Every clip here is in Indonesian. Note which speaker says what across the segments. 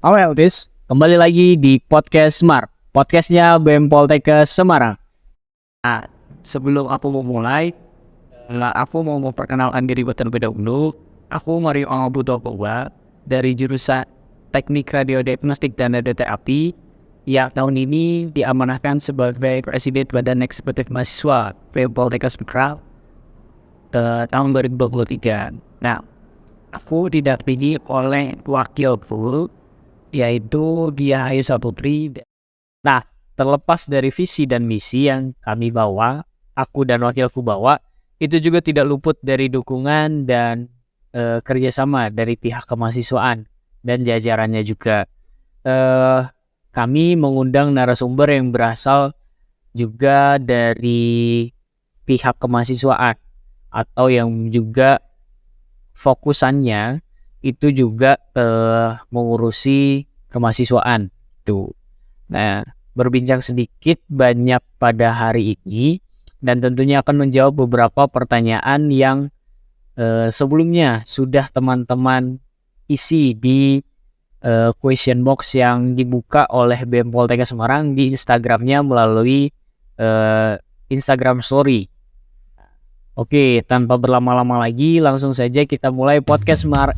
Speaker 1: Halo Eltis, kembali lagi di Podcast Smart, podcastnya BEM Poltekkes Semarang. Nah, sebelum aku mau mulai, aku mau memperkenalkan diri terlebih dahulu. Aku Mario Angobuto Bowa dari jurusan Teknik Radiodiagnostik dan Radioterapi yang tahun ini diamanahkan sebagai Presiden Badan Eksekutif Mahasiswa BEM Poltekkes Semarang tahun 2023. Nah, aku didampingi oleh wakilku yaitu dia Ayusa Putri. Nah, terlepas dari visi dan misi yang kami bawa, aku dan wakilku bawa, itu juga tidak luput dari dukungan dan kerjasama dari pihak kemahasiswaan dan jajarannya juga. Kami mengundang narasumber yang berasal juga dari pihak kemahasiswaan atau yang juga fokusannya itu juga mengurusi kemahasiswaan tuh. Nah, berbincang sedikit banyak pada hari ini dan tentunya akan menjawab beberapa pertanyaan yang sebelumnya sudah teman-teman isi di question box yang dibuka oleh BEM Poltekkes Semarang di Instagramnya melalui Instagram Story. Oke, tanpa berlama-lama lagi, langsung saja kita mulai podcast Smart.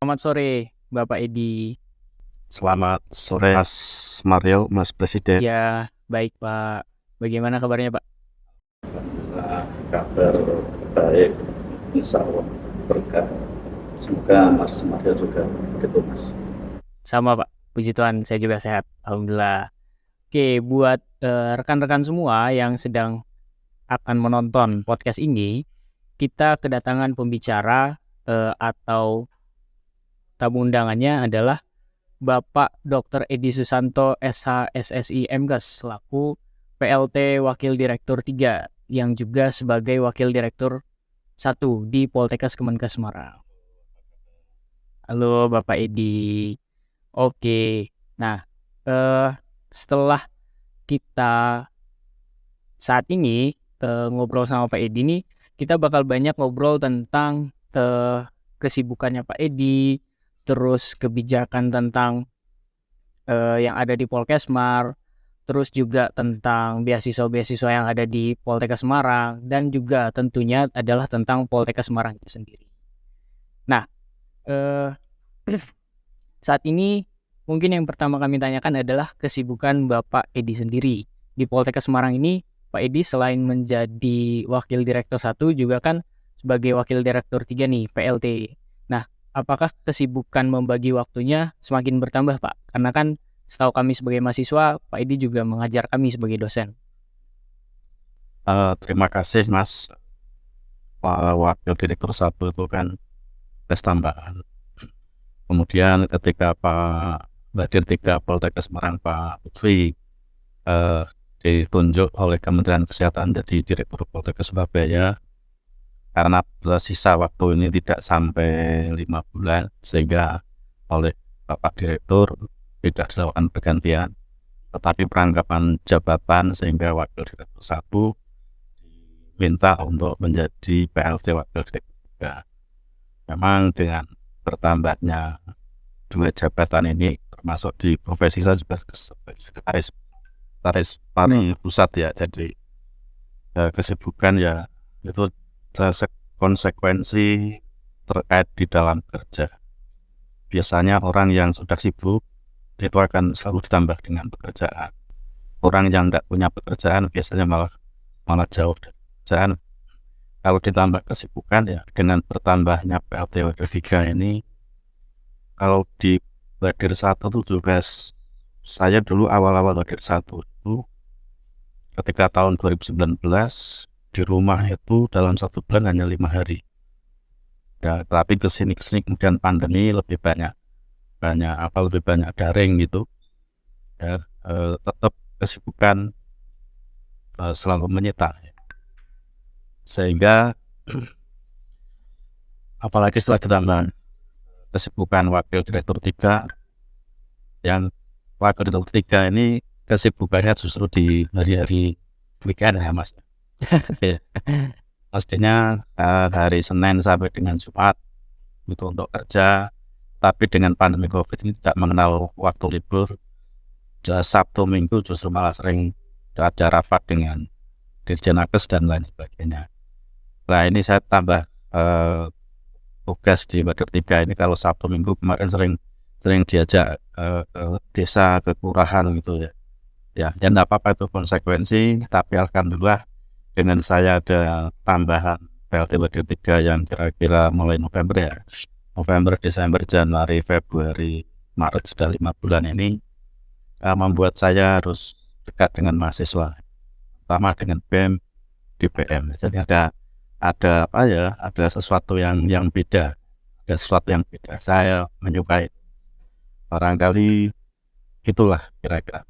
Speaker 1: Selamat sore, Bapak Edi.
Speaker 2: Selamat sore Mas Mario, Mas Presiden.
Speaker 1: Ya, baik Pak. Bagaimana kabarnya Pak?
Speaker 2: Alhamdulillah, kabar baik, insya Allah berkah. Semoga Mas Mario juga begitu Mas.
Speaker 1: Sama Pak, puji Tuhan saya juga sehat, Alhamdulillah. Oke, buat rekan-rekan semua yang sedang akan menonton podcast ini, kita kedatangan pembicara atau tamu undangannya adalah Bapak Dr. Edi Susanto SH SSI MKes selaku PLT Wakil Direktur 3 yang juga sebagai Wakil Direktur 1 di Poltekkes Kemenkes Semarang. Halo Bapak Edi. Oke. Nah, setelah kita saat ini ngobrol sama Pak Edi nih, kita bakal banyak ngobrol tentang kesibukannya Pak Edi, terus kebijakan tentang yang ada di Polkesmar, terus juga tentang beasiswa-beasiswa yang ada di Poltekkes Semarang, dan juga tentunya adalah tentang Poltekkes Semarang itu sendiri. Nah, saat ini mungkin yang pertama kami tanyakan adalah kesibukan Bapak Edi sendiri. Di Poltekkes Semarang ini, Pak Edi selain menjadi Wakil Direktur 1 juga kan sebagai Wakil Direktur 3 nih, PLT. Nah, apakah kesibukan membagi waktunya semakin bertambah Pak? Karena kan setahu kami sebagai mahasiswa, Pak Edi juga mengajar kami sebagai dosen.
Speaker 2: Terima kasih Mas. Wakil Direktur 1 itu kan tes tambahan. Kemudian ketika Pak Badir 3 Poltekkes Semarang Pak Lutfi ditunjuk oleh Kementerian Kesehatan jadi Direktur Poltekkes Surabaya, karena sisa waktu ini tidak sampai 5 bulan sehingga oleh Bapak Direktur tidak dilakukan pergantian, tetapi perangkapan jabatan sehingga Wakil Direktur 1 diminta untuk menjadi PLT Wakil Direktur 3. Memang dengan bertambahnya 2 jabatan ini, termasuk di profesi saya juga sebagai sekretaris pusat ya, jadi kesibukan ya itu konsekuensi terkait di dalam kerja. Biasanya orang yang sudah sibuk itu akan selalu ditambah dengan pekerjaan. Orang yang tidak punya pekerjaan biasanya malah jauh dari pekerjaan. Kalau ditambah kesibukan ya dengan bertambahnya PLT Wadir 3 ini, kalau di Wadir 1 itu juga saya dulu awal-awal Wadir 1 itu ketika tahun 2019 di rumah itu dalam 1 bulan hanya 5 hari. Ya, tapi kesini kemudian pandemi lebih banyak daring gitu. Ya, tetap kesibukan selalu menyita. Sehingga apalagi setelah ditambah kesibukan Wakil Direktur 3 yang wakil direktur 3 ini kesibukannya justru di hari-hari weekend ya Mas. Oke. Pastinya hari Senin sampai dengan Jumat itu untuk kerja, tapi dengan pandemi COVID ini tidak mengenal waktu libur. Sabtu Minggu justru malah sering ada rapat dengan Dirjen Nakes dan lain sebagainya. Nah ini saya tambah tugas di wakil 3 ini. Kalau Sabtu Minggu kemarin sering diajak ke desa, ke kelurahan gitu ya. Ya enggak apa-apa, itu konsekuensi, tapi alhamdulillah dengan saya ada tambahan PLT wakil 3 yang kira-kira mulai November ya. November, Desember, Januari, Februari, Maret, sudah 5 bulan ini membuat saya harus dekat dengan mahasiswa, sama dengan BEM, DPM. Jadi ada apa ya, ada sesuatu yang beda, ada sesuatu yang beda. Saya menyukai. Barangkali itulah kira-kira.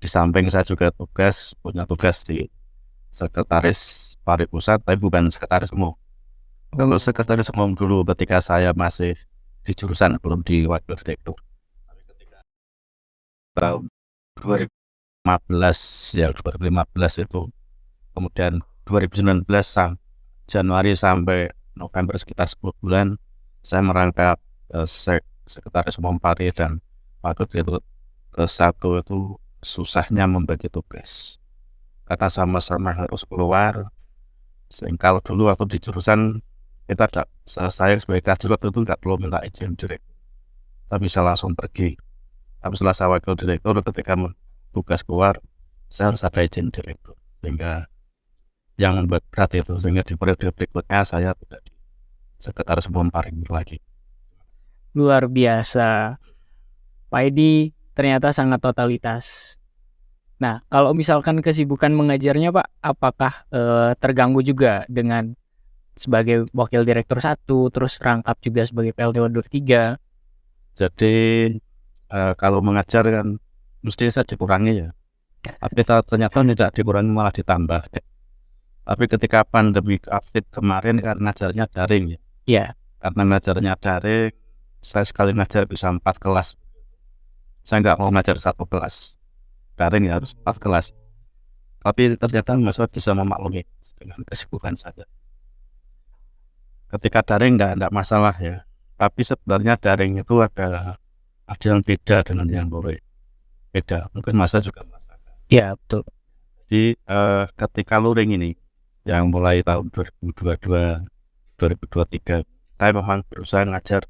Speaker 2: Di samping saya juga punya tugas di Sekretaris Pari Pusat, tapi bukan sekretaris umum. Kalau sekretaris umum dulu ketika saya masih di jurusan, belum di wakil direktur. Tapi ketika tahun 2015 ya, 2015 itu, kemudian 2019 Januari sampai November, sekitar 10 bulan saya merangkap sekretaris umum Pari dan wakil direktur satu. Itu susahnya membagi tugas karena sama-sama harus keluar. Kalau dulu waktu di jurusan kita saya sebagai kadrot itu nggak perlu minta izin direktur, saya bisa langsung pergi. Tapi setelah saya wakil direktur, ketika tugas keluar saya harus ada izin direktur, sehingga yang membuat berat itu, sehingga di periode berikutnya saya tidak di sekretaris umum Pari lagi.
Speaker 1: Luar biasa. Pak Edi ternyata sangat totalitas. Nah, kalau misalkan kesibukan mengajarnya Pak, apakah terganggu juga dengan sebagai wakil direktur 1, terus rangkap juga sebagai PLT Wakil 3?
Speaker 2: Jadi kalau mengajar kan mesti saya dikurangi ya, tapi ternyata tidak dikurangi, malah ditambah. Tapi ketika pandemi COVID kemarin kan ngajarnya daring ya.
Speaker 1: Iya.
Speaker 2: Karena ngajarnya daring, saya sekali ngajar bisa 4 kelas. Saya nggak mau ngajar 1 kelas. Daring ya harus 4 kelas. Tapi ternyata mahasiswa bisa memaklumi dengan kesibukan saja. Ketika daring nggak masalah ya. Tapi sebenarnya daring itu ada yang beda dengan yang luring. Beda. Mungkin masa juga merasakan.
Speaker 1: Iya, betul.
Speaker 2: Jadi ketika luring ini yang mulai tahun 2022, 2023, saya memang berusaha ngajar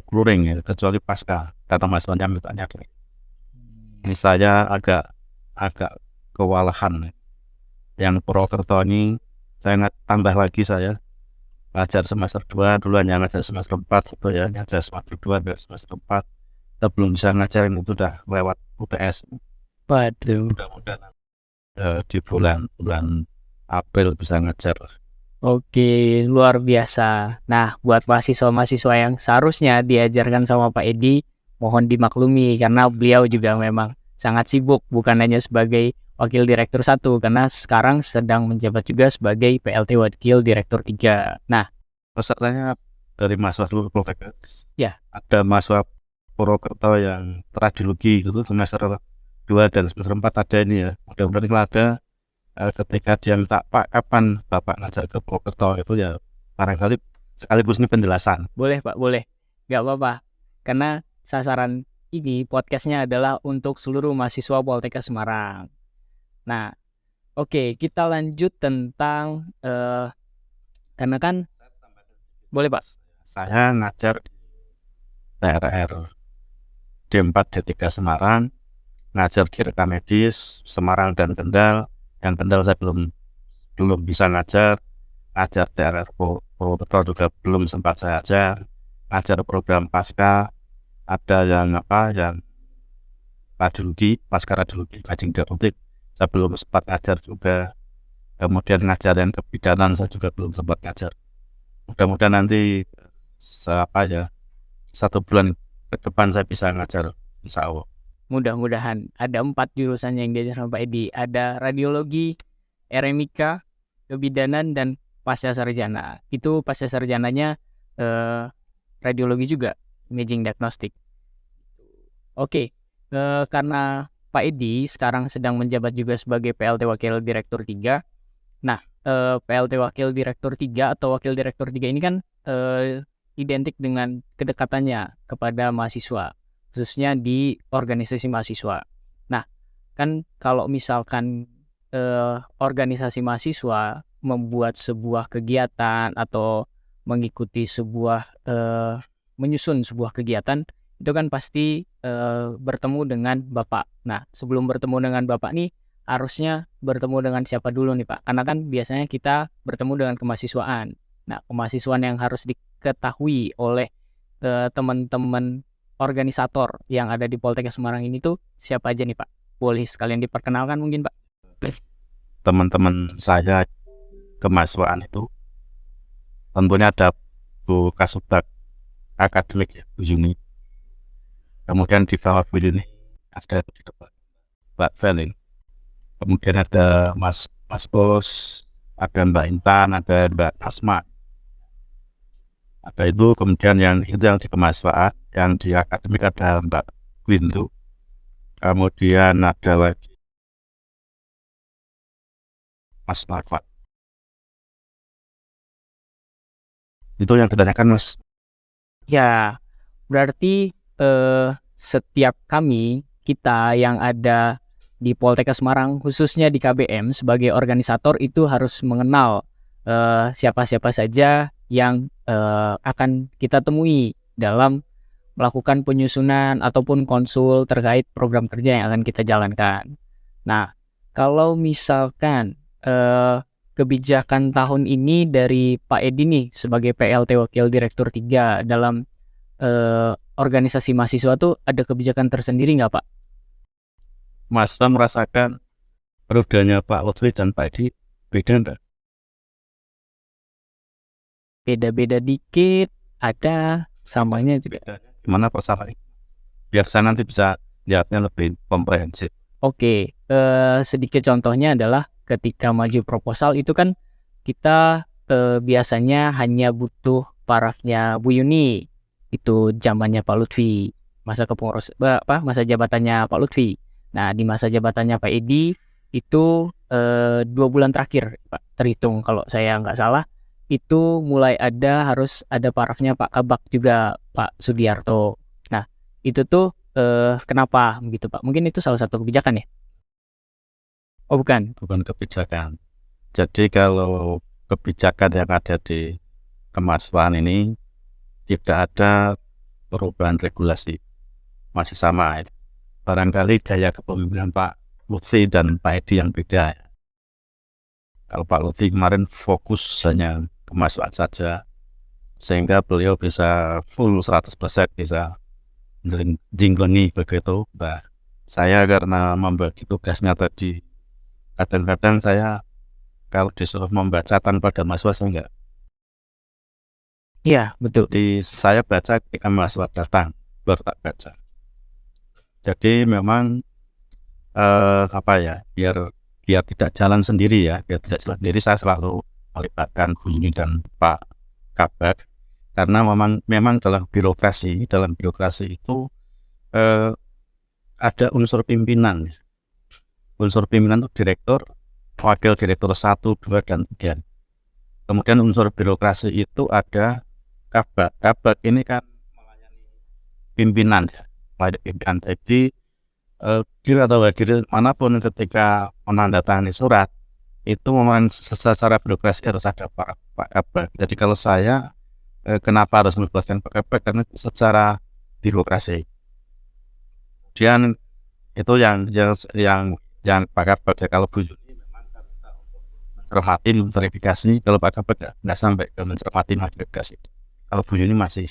Speaker 2: luring ya, kecuali pasca karena mahasiswanya mintanya daring. Ini saya agak kewalahan. Yang Purwokerto ini saya tambah lagi, saya ngajar semester 2, dulu hanya ngajar semester 4 gitu ya, ngajar semester 2 dan semester 4. Kita belum bisa ngajarin, itu udah lewat UTS.
Speaker 1: Waduh.
Speaker 2: Mudah-mudahan di bulan April bisa ngajar.
Speaker 1: Oke, luar biasa. Nah, buat mahasiswa-mahasiswa yang seharusnya diajarkan sama Pak Edi, mohon dimaklumi karena beliau juga memang sangat sibuk, bukan hanya sebagai wakil direktur 1, karena sekarang sedang menjabat juga sebagai PLT Wakil Direktur 3. Nah,
Speaker 2: pesertanya dari mahasiswa seluruh Poltekkes.
Speaker 1: Ya.
Speaker 2: Ada mahasiswa Purwokerto yang radiologi itu semester 2 dan semester 4 ada ini ya. Mudah-mudahan kalau ada ketika dia minta, Pak kapan Bapak ngajar ke Purwokerto, itu ya barangkali sekaligus ini penjelasan.
Speaker 1: Boleh Pak, boleh. Gak apa-apa. Karena sasaran ini podcastnya adalah untuk seluruh mahasiswa Poltekkes Semarang. Nah, oke, kita lanjut tentang karena kan boleh Pak.
Speaker 2: Saya ngajar di TRR D4 D3 Semarang, ngajar di rekam medis Semarang dan Kendal. Yang Kendal saya belum bisa ngajar TRR Purwokerto juga belum sempat saya ajar. Ngajar program pasca, ada yang radiologi, pasca radiologi, kajian diagnostik, saya belum sempat ngajar juga. Kemudian ngajar yang kebidanan saya juga belum sempat ngajar. Mudah-mudahan nanti 1 bulan ke depan saya bisa ngajar, insya Allah.
Speaker 1: Mudah-mudahan. Ada 4 jurusan yang diajar sama Pak Edi. Ada radiologi, RMIK, kebidanan, dan pasca sarjana. Itu pasca sarjananya radiologi juga, imaging diagnostik. Oke, karena Pak Edi sekarang sedang menjabat juga sebagai PLT Wakil Direktur 3. Nah, PLT Wakil Direktur 3 atau Wakil Direktur 3 ini kan identik dengan kedekatannya kepada mahasiswa, khususnya di organisasi mahasiswa. Nah, kan kalau misalkan organisasi mahasiswa membuat sebuah kegiatan atau mengikuti menyusun sebuah kegiatan, itu kan pasti bertemu dengan Bapak. Nah, sebelum bertemu dengan Bapak nih, harusnya bertemu dengan siapa dulu nih Pak? Karena kan biasanya kita bertemu dengan kemahasiswaan. Nah, kemahasiswaan yang harus diketahui oleh teman-teman organisator yang ada di Poltekkes Semarang ini tuh siapa aja nih Pak? Boleh sekalian diperkenalkan mungkin Pak?
Speaker 2: Teman-teman saya kemahasiswaan itu tentunya ada Bu Kasubag akademik ya, Bu Yuni. Kemudian di bawah Bu Yuni ada di depan Mbak Felin. Kemudian ada Mas Bos, ada Mbak Intan, ada Mbak Asma. Ada itu, kemudian yang di kemahasiswaan, yang di akademik ada Mbak Windu. Kemudian ada lagi Mas Marfat. Itu yang ditanyakan Mas.
Speaker 1: Ya, berarti setiap kita yang ada di Poltekkes Semarang, khususnya di KBM sebagai organisator itu harus mengenal siapa-siapa saja yang akan kita temui dalam melakukan penyusunan ataupun konsul terkait program kerja yang akan kita jalankan. Nah, kalau misalkan kebijakan tahun ini dari Pak Edi nih sebagai PLT Wakil Direktur 3 dalam organisasi mahasiswa tuh ada kebijakan tersendiri nggak Pak?
Speaker 2: Mas merasakan rodanya Pak Lutfi dan Pak Edi beda enggak?
Speaker 1: Beda-beda dikit, ada samanya juga.
Speaker 2: Bedanya gimana Pak Safari? Biar saya nanti bisa lihatnya lebih komprehensif.
Speaker 1: Oke, sedikit contohnya adalah ketika maju proposal itu kan kita biasanya hanya butuh parafnya Bu Yuni, itu zamannya Pak Lutfi, masa jabatannya Pak Lutfi. Nah, di masa jabatannya Pak Edi itu 2 bulan terakhir Pak, terhitung kalau saya nggak salah, itu mulai harus ada parafnya Pak Kabak juga, Pak Sudiarto. Nah, itu tuh kenapa begitu Pak? Mungkin itu salah satu kebijakan ya? Oh bukan.
Speaker 2: Bukan kebijakan. Jadi kalau kebijakan yang ada di kemahasiswaan ini tidak ada perubahan regulasi, masih sama. Barangkali gaya kepemimpinan Pak Lutfi dan Pak Edi yang beda. Kalau Pak Lutfi kemarin fokus hanya kemahasiswaan saja, sehingga beliau bisa full 100% bisa jinglengi begitu. Nah, saya karena membagi tugasnya tadi, kadang-kadang saya kalau disuruh membaca tanpa ada mahasiswa saya enggak.
Speaker 1: Iya, betul.
Speaker 2: Jadi saya baca ketika mahasiswa datang, baru tak baca. Jadi memang biar tidak jalan sendiri ya, biar tidak jalan sendiri, saya selalu melibatkan Bu Yuni dan Pak Kabak, karena memang dalam birokrasi itu ada unsur pimpinan. Unsur pimpinan itu direktur, wakil direktur 1, 2, dan 3. Kemudian unsur birokrasi itu ada Kabak. Kabak ini kan melayani pimpinan ya. Jadi hadir atau hadir manapun ketika menandatangani surat itu memang secara birokrasi harus ada Pak Kabak. Jadi kalau saya kenapa harus melibatkan Pak Kabak, karena itu secara birokrasi. Kemudian itu yang Pak Kabak ya. Kalau Bu Yuni memang saya minta untuk mencermati verifikasi, kalau Pak Kabak nggak sampai ke mencermati verifikasi. Kalau Bu Yuni masih,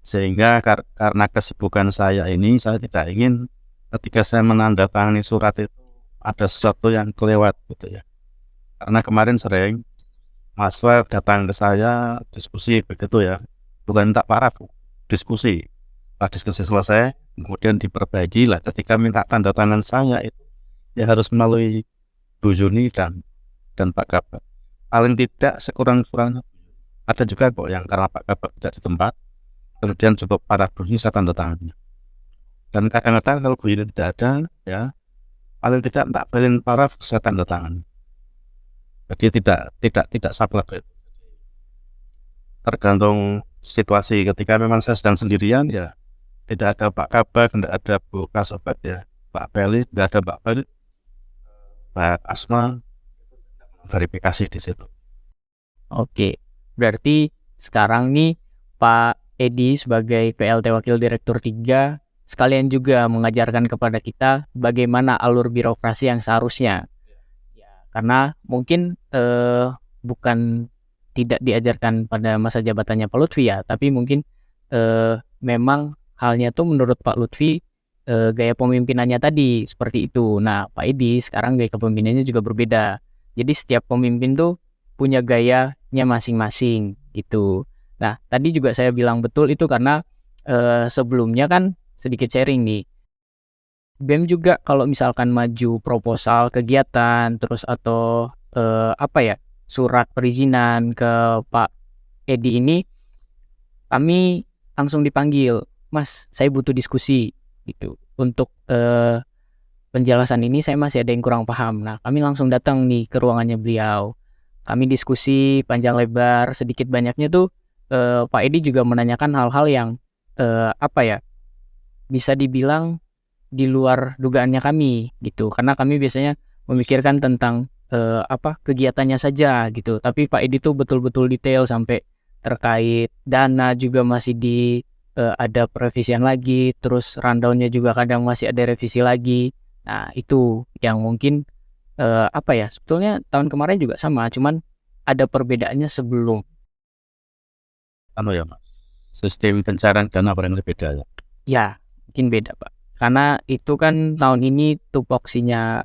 Speaker 2: sehingga karena kesibukan saya ini, saya tidak ingin ketika saya menandatangani surat itu ada sesuatu yang kelewat gitu ya. Karena kemarin sering mahasiswa datang ke saya diskusi begitu ya, bukan minta paraf, diskusi. Setelah diskusi selesai, kemudian diperbaiki lah. Ketika minta tanda tangan saya itu ya harus melalui Bu Yuni dan Pak Kabak. Paling tidak sekurang-kurangnya ada juga kok yang karena Pak Kabak tidak di tempat, kemudian cukup para Bu Yuni saya tanda tangannya. Dan kadang-kadang kalau Bu ini tidak ada, ya paling tidak tak beliin paraf saya tanda tangan. Jadi tidak saklek. Tergantung situasi. Ketika memang saya sedang sendirian, ya tidak ada Pak Kabak, tidak ada Bu Kasobat, ya Pak Peli, tidak ada Pak Peli, Pak Asma, verifikasi di situ.
Speaker 1: Oke, berarti sekarang nih Pak Edi sebagai PLT Wakil Direktur 3 sekalian juga mengajarkan kepada kita bagaimana alur birokrasi yang seharusnya. Ya, karena mungkin bukan tidak diajarkan pada masa jabatannya Pak Lutfi ya, tapi mungkin memang halnya tuh menurut Pak Lutfi gaya pemimpinannya tadi seperti itu. Nah, Pak Edi sekarang gaya kepemimpinannya juga berbeda. Jadi setiap pemimpin tuh punya gayanya masing-masing gitu. Nah, tadi juga saya bilang betul itu karena sebelumnya kan sedikit sharing nih. BEM juga kalau misalkan maju proposal kegiatan terus atau surat perizinan ke Pak Edi ini, kami langsung dipanggil, Mas, saya butuh diskusi gitu. Untuk penjelasan ini saya masih ada yang kurang paham. Nah, kami langsung datang nih ke ruangannya beliau. Kami diskusi panjang lebar, sedikit banyaknya tuh Pak Edi juga menanyakan hal-hal yang bisa dibilang di luar dugaannya kami gitu. Karena kami biasanya memikirkan tentang kegiatannya saja gitu. Tapi Pak Edi tuh betul-betul detail sampai terkait dana juga masih ada perevisian lagi, terus rundown-nya juga kadang masih ada revisi lagi. Nah, itu yang mungkin sebetulnya tahun kemarin juga sama, cuman ada perbedaannya sebelum.
Speaker 2: Ya Mas, sistem pencairan dana barangkali beda ya.
Speaker 1: Ya, mungkin beda Pak. Karena itu kan tahun ini tupoksinya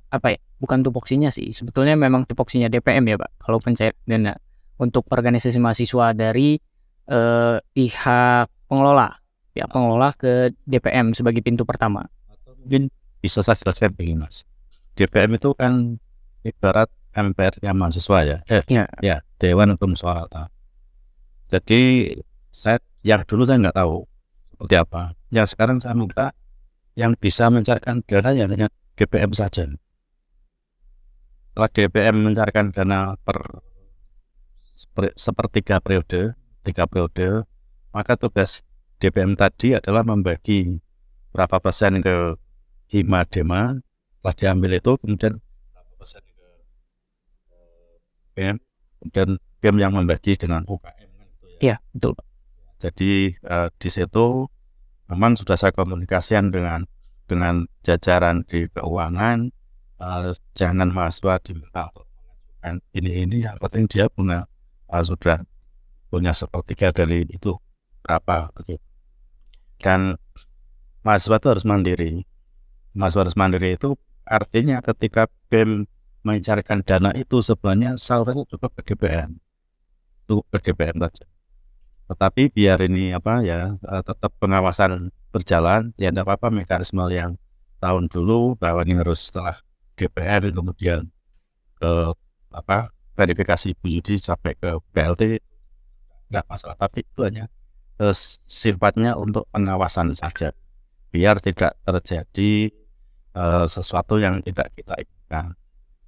Speaker 1: bukan tupoksinya sih, sebetulnya memang tupoksinya DPM ya Pak. Kalau pencairan dana untuk organisasi mahasiswa dari pihak pengelola ke DPM sebagai pintu pertama.
Speaker 2: Mungkin bisa saya jelaskan begini Mas. DPM itu kan ibarat MPR-nya mahasiswa ya. Ya, Dewan Permusyawaratan. Jadi yang dulu saya nggak tahu seperti apa. Yang sekarang saya minta yang bisa mencairkan dana ya hanya DPM saja. Setelah DPM mencairkan dana sepertiga periode, 3 periode, maka tugas DPM tadi adalah membagi berapa persen ke Hima Dema. Setelah diambil itu kemudian berapa persen ke BEM, kemudian BEM yang membagi dengan UKM.
Speaker 1: Iya, betul Pak.
Speaker 2: Jadi di situ memang sudah saya komunikasikan dengan jajaran di keuangan, jangan mahasiswa diminta untuk mengajukan ini yang penting dia sudah punya sepertiga dari itu berapa begitu. Dan mahasiswa itu harus mandiri. Mahasiswa harus mandiri itu artinya ketika BEM mencarikan dana itu sebenarnya saldo cukup ke DPM, saja. Tetapi biar ini tetap pengawasan berjalan, ya tidak apa-apa mekanisme yang tahun dulu bahwa ini harus setelah DPR kemudian ke verifikasi Bu Yudi sampai ke PLT nggak masalah, tapi itu hanya sifatnya untuk pengawasan saja biar tidak terjadi sesuatu yang tidak kita inginkan.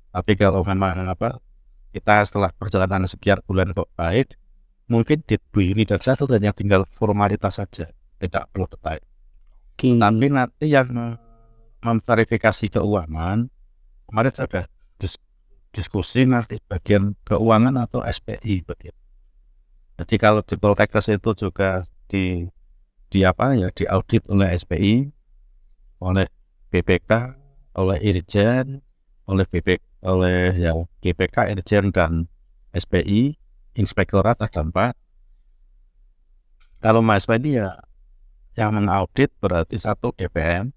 Speaker 2: Tapi kalau memang kita setelah perjalanan sekian bulan kok baik, mungkin di Bu Yuni dan saya itu hanya tinggal formalitas saja, tidak perlu detail. Tapi nanti yang memverifikasi keuangan, kemarin ada diskusi nanti bagian keuangan atau SPI begitu. Jadi kalau di Poltekkes itu juga diaudit oleh SPI, oleh BPK, oleh Irjen, oleh GPK, Irjen dan SPI, Inspektorat ada 4. Kalau mahasiswa ini ya yang mengaudit berarti 1 DPM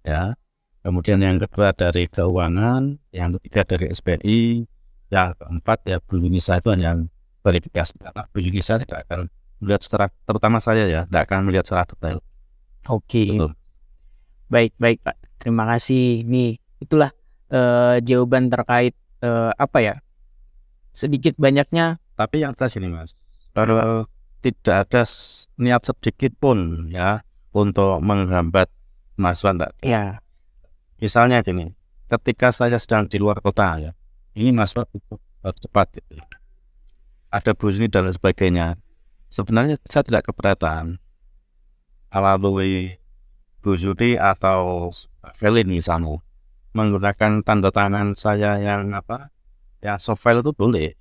Speaker 2: ya, kemudian yang kedua dari keuangan, yang ketiga dari SPI, yang keempat ya Bu Yunisa itu yang verifikasi. Karena Bu Yunisa tidak akan melihat secara, terutama saya ya, tidak akan melihat secara detail.
Speaker 1: Oke. Baik Pak, terima kasih. Nih itulah jawaban terkait sedikit banyaknya.
Speaker 2: Tapi yang jelas ini Mas, tidak ada niat sedikit pun ya untuk menghambat mahasiswa enggak.
Speaker 1: Ya,
Speaker 2: Misalnya gini, ketika saya sedang di luar kota ya, ini mahasiswa butuh cepat gitu. Ada bus ini dan lain sebagainya. Sebenarnya saya tidak keberatan melalui Bu Yudi atau Felin misalnya menggunakan tanda tangan saya yang ya soft file itu boleh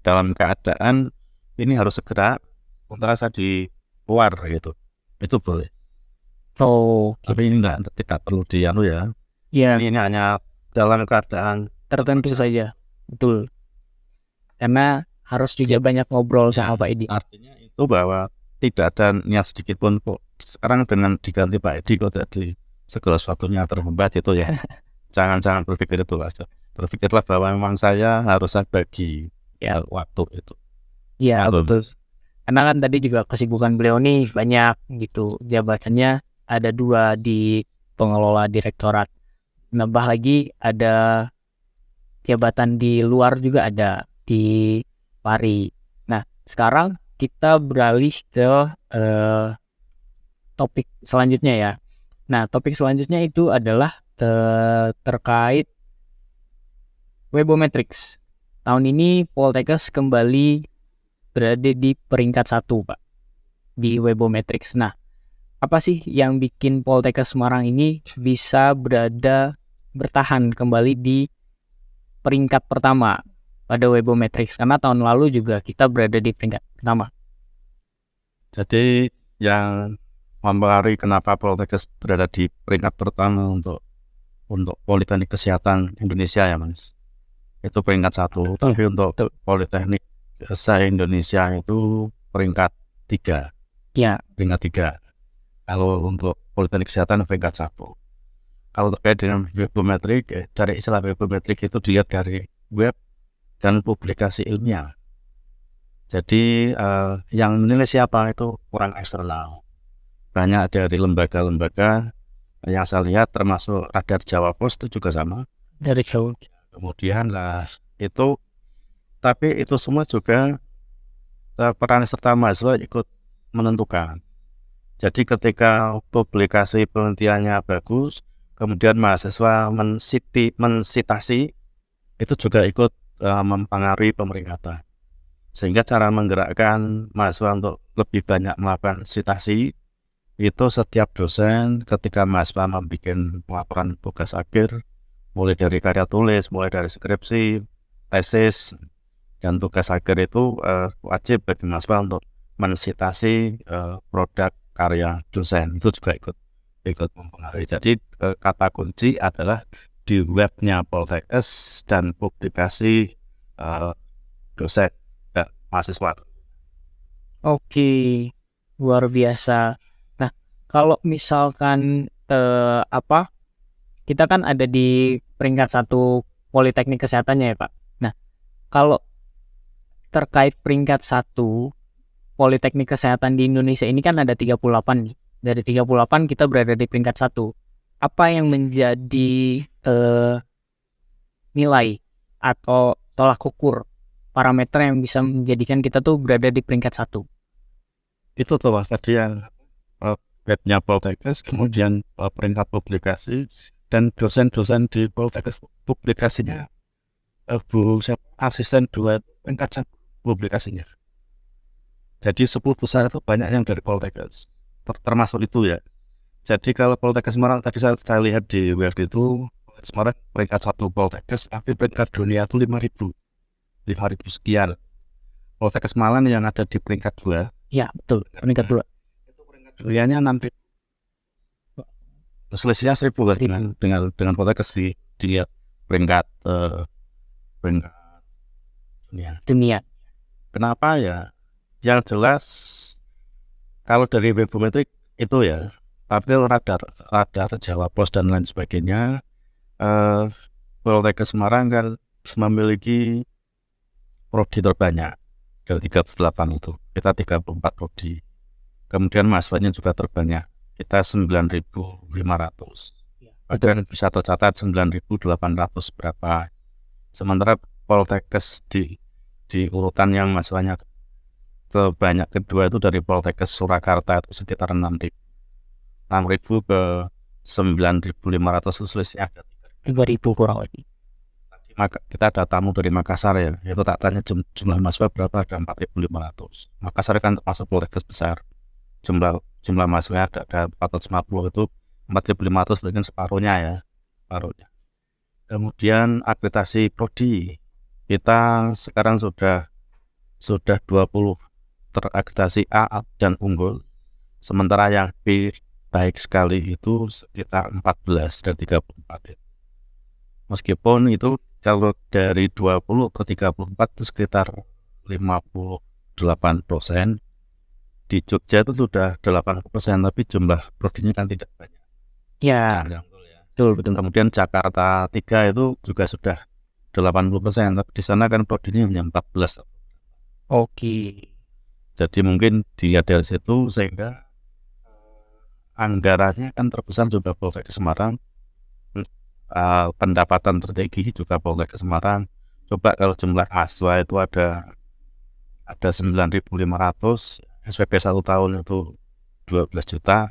Speaker 2: dalam keadaan ini harus segera sementara saya di luar gitu, itu boleh.
Speaker 1: oh,
Speaker 2: Tapi ini tidak perlu ya.
Speaker 1: ya
Speaker 2: Ini hanya dalam keadaan
Speaker 1: tertentu saja, betul. Karena harus juga banyak ngobrol sama Pak Edi.
Speaker 2: artinya itu bahwa tidak ada niat sedikit pun kok sekarang dengan diganti Pak Edi kok jadi segala sesuatunya terhambat itu ya. Jangan berpikir itu aja. Berpikirlah bahwa memang saya harus bagi ya waktu itu.
Speaker 1: Iya,
Speaker 2: Atau
Speaker 1: betul. Karena kan tadi juga kesibukan beliau nih banyak gitu. Jabatannya ada 2 di pengelola direktorat. Nambah lagi ada jabatan di luar juga ada di Pari. Nah, sekarang kita beralih ke topik selanjutnya ya. Nah, topik selanjutnya itu adalah terkait Webometrics. Tahun ini Poltekkes kembali berada di peringkat 1, Pak, di Webometrics. Nah, apa sih yang bikin Poltekkes Semarang ini bisa bertahan kembali di peringkat pertama pada Webometrics? Karena tahun lalu juga kita berada di peringkat pertama.
Speaker 2: jadi yang mempengaruhi kenapa Poltekkes berada di peringkat pertama untuk Politeknik Kesehatan Indonesia ya Mas. Itu peringkat 1, tapi untuk Politeknik se-Indonesia itu peringkat 3.
Speaker 1: Ya,
Speaker 2: Peringkat 3. Kalau untuk Politeknik Kesehatan peringkat 1. Kalau terkait dengan webometrik, dari istilah webometrik itu dilihat dari web dan publikasi ilmiah. Jadi yang menilai siapa itu orang eksternal. Banyak dari lembaga-lembaga yang saya lihat termasuk Radar Jawa Pos itu juga sama.
Speaker 1: dari jauh.
Speaker 2: Kemudian lah itu, tapi itu semua juga peran serta mahasiswa ikut menentukan. Jadi ketika publikasi penelitiannya bagus, kemudian mahasiswa mensitasi, itu juga ikut mempengaruhi pemeringkatan. Sehingga cara menggerakkan mahasiswa untuk lebih banyak melakukan sitasi, itu setiap dosen ketika mahasiswa membuat laporan tugas akhir, mulai dari karya tulis, mulai dari skripsi, tesis, dan tugas akhir itu wajib bagi mahasiswa untuk mensitasi produk karya dosen. Itu juga ikut mempengaruhi. Jadi kata kunci adalah di webnya Poltekkes dan publikasi dosen dan mahasiswa.
Speaker 1: Oke, luar biasa. Nah, kalau misalkan kita kan ada di peringkat 1 Politeknik Kesehatannya ya Pak. Nah, kalau terkait peringkat 1 Politeknik Kesehatan di Indonesia ini kan ada 38 nih. Dari 38 kita berada di peringkat 1. Apa yang menjadi nilai atau tolak ukur parameter yang bisa menjadikan kita tuh berada di peringkat 1?
Speaker 2: Itu tuh Mas, tadi yang webnya Poltekkes, kemudian peringkat publikasi dan dosen-dosen di Poltekkes publikasinya asisten 2 peringkat 1 publikasinya. Jadi 10 besar itu banyak yang dari Poltekkes, termasuk itu ya. Jadi kalau Poltekkes Semarang tadi saya lihat di web itu Semarang peringkat 1 Poltekkes, tapi peringkat dunia itu 5.000 sekian. Poltekkes Malang yang ada di peringkat 2.
Speaker 1: Ya, betul. Peringkat 2.
Speaker 2: Itu peringkat dunianya 6.000. Selisihnya 1.000 dengan Poltekkes di peringkat
Speaker 1: Dunia.
Speaker 2: Kenapa ya? Yang jelas kalau dari webometrik itu ya, tapi radar Jawa Pos dan lain sebagainya, Poltekkes Semarang kan memiliki prodi terbanyak dari 38 itu. Kita 34 prodi. Kemudian mahasiswanya juga terbanyak. Kita 9.500. Bahkan bisa tercatat 9.800 berapa. Sementara Poltekkes di urutan yang mahasiswanya terbanyak kedua itu dari Poltekkes Surakarta itu sekitar 6.000 ke 9.500 itu selisihnya ada
Speaker 1: 3.000 kurang lebih.
Speaker 2: Maka kita ada tamu dari Makassar ya, itu tak tanya jumlah mahasiswa berapa, ada 4.500. Makassar kan termasuk Poltekkes besar, jumlah mahasiswa ada 450, itu 4.500 mungkin separuhnya. Kemudian akreditasi prodi kita sekarang sudah 20 terakreditasi A dan unggul, sementara yang B baik sekali itu sekitar 14 dan 34. Meskipun itu kalau dari 20 ke 34 itu sekitar 58%. Di Jogja itu sudah 80%, tapi jumlah prodinya kan tidak banyak.
Speaker 1: Ya, betul.
Speaker 2: Kemudian Jakarta 3 itu juga sudah 80%, tapi di sana kan prodinya hanya 14.
Speaker 1: Oke.
Speaker 2: Jadi mungkin dilihat dari situ sehingga anggarannya kan terbesar juga Poltekkes Semarang. Pendapatan tertinggi juga Poltekkes Semarang. Coba kalau jumlah mahasiswa itu ada 9.500, SPP 1 tahun itu 12 juta,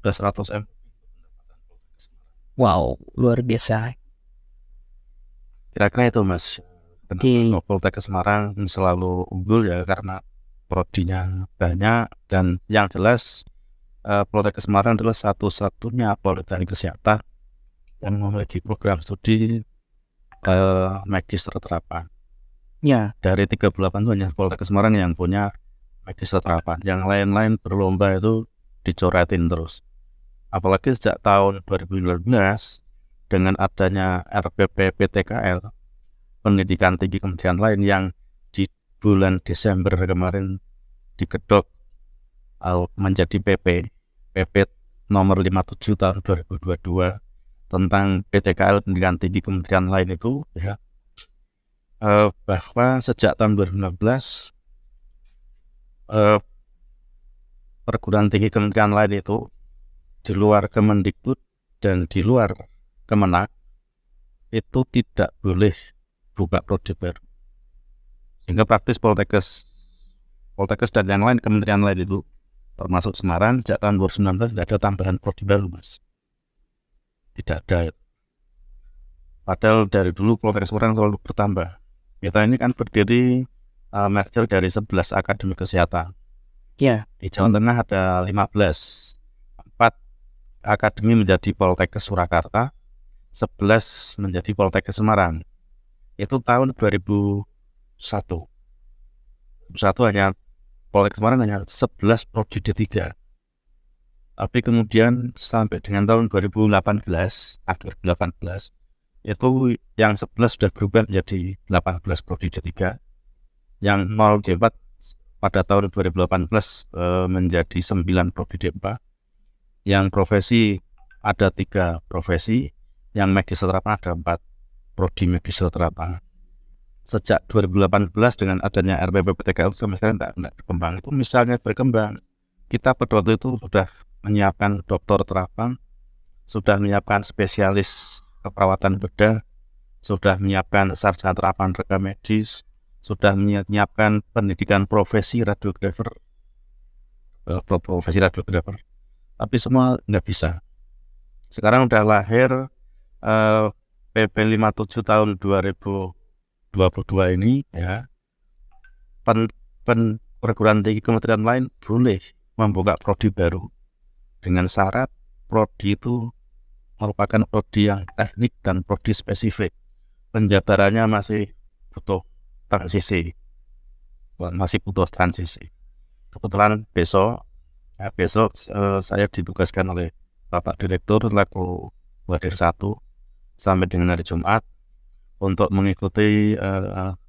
Speaker 2: udah 100 M.
Speaker 1: Wow, luar biasa.
Speaker 2: Kira-kira itu Mas.
Speaker 1: Oke.
Speaker 2: Poltekkes Semarang selalu unggul ya karena prodinya banyak, dan yang jelas Poltekkes Semarang adalah satu-satunya politeknik kesehatan yang memiliki program studi magister terapan.
Speaker 1: Ya,
Speaker 2: Dari 38 itu hanya Poltekkes Semarang yang punya magister terapan. Yang lain-lain berlomba itu dicoretin terus. Apalagi sejak tahun 2019 dengan adanya RPP PTKL, pendidikan tinggi kementerian lain, yang di bulan Desember kemarin digedok menjadi PP nomor 57 tahun 2022 tentang PTKL pendidikan tinggi kementerian lain itu ya, bahwa sejak tahun 2016 perguruan tinggi kementerian lain itu di luar Kemendikbud dan di luar Kemenak itu tidak boleh buka prodi baru, sehingga praktis Poltekkes dan yang lain kementerian lain itu termasuk Semarang sejak tahun 2019 tidak ada tambahan prodi baru Mas, tidak ada. Padahal dari dulu Poltekkes Semarang selalu bertambah. Kita ini kan berdiri merger dari 11 akademi kesehatan.
Speaker 1: ya.
Speaker 2: Di Jawa Tengah ada 15, 4 akademi menjadi Poltekkes Surakarta, 11 menjadi Poltekkes Semarang. Itu tahun 2001 hanya Poltekkes Semarang hanya 11 prodi D3. Tapi kemudian sampai dengan tahun 2018 itu yang 11 sudah berubah menjadi 18 prodi D3, yang 0 D4 pada tahun 2018 menjadi 9 prodi D4, yang profesi ada 3 profesi, yang magister terapan ada 4 prodi magister terapan. Sejak 2018 dengan adanya RPP PTKL sampai sekarang tidak berkembang. Itu misalnya berkembang, kita pada waktu itu sudah menyiapkan dokter terapan, sudah menyiapkan spesialis keperawatan bedah, sudah menyiapkan sarjana terapan rekam medis, sudah menyiapkan pendidikan profesi radiografer, tapi semua nggak bisa. Sekarang udah lahir PP 57 tahun 2022 ini ya, perguruan tinggi kementerian lain boleh membuka prodi baru dengan syarat prodi itu merupakan prodi yang teknik dan prodi spesifik. Penjabarannya masih butuh transisi. Kebetulan besok saya ditugaskan oleh Bapak Direktur selaku Wadir 1 sampai dengan hari Jumat untuk mengikuti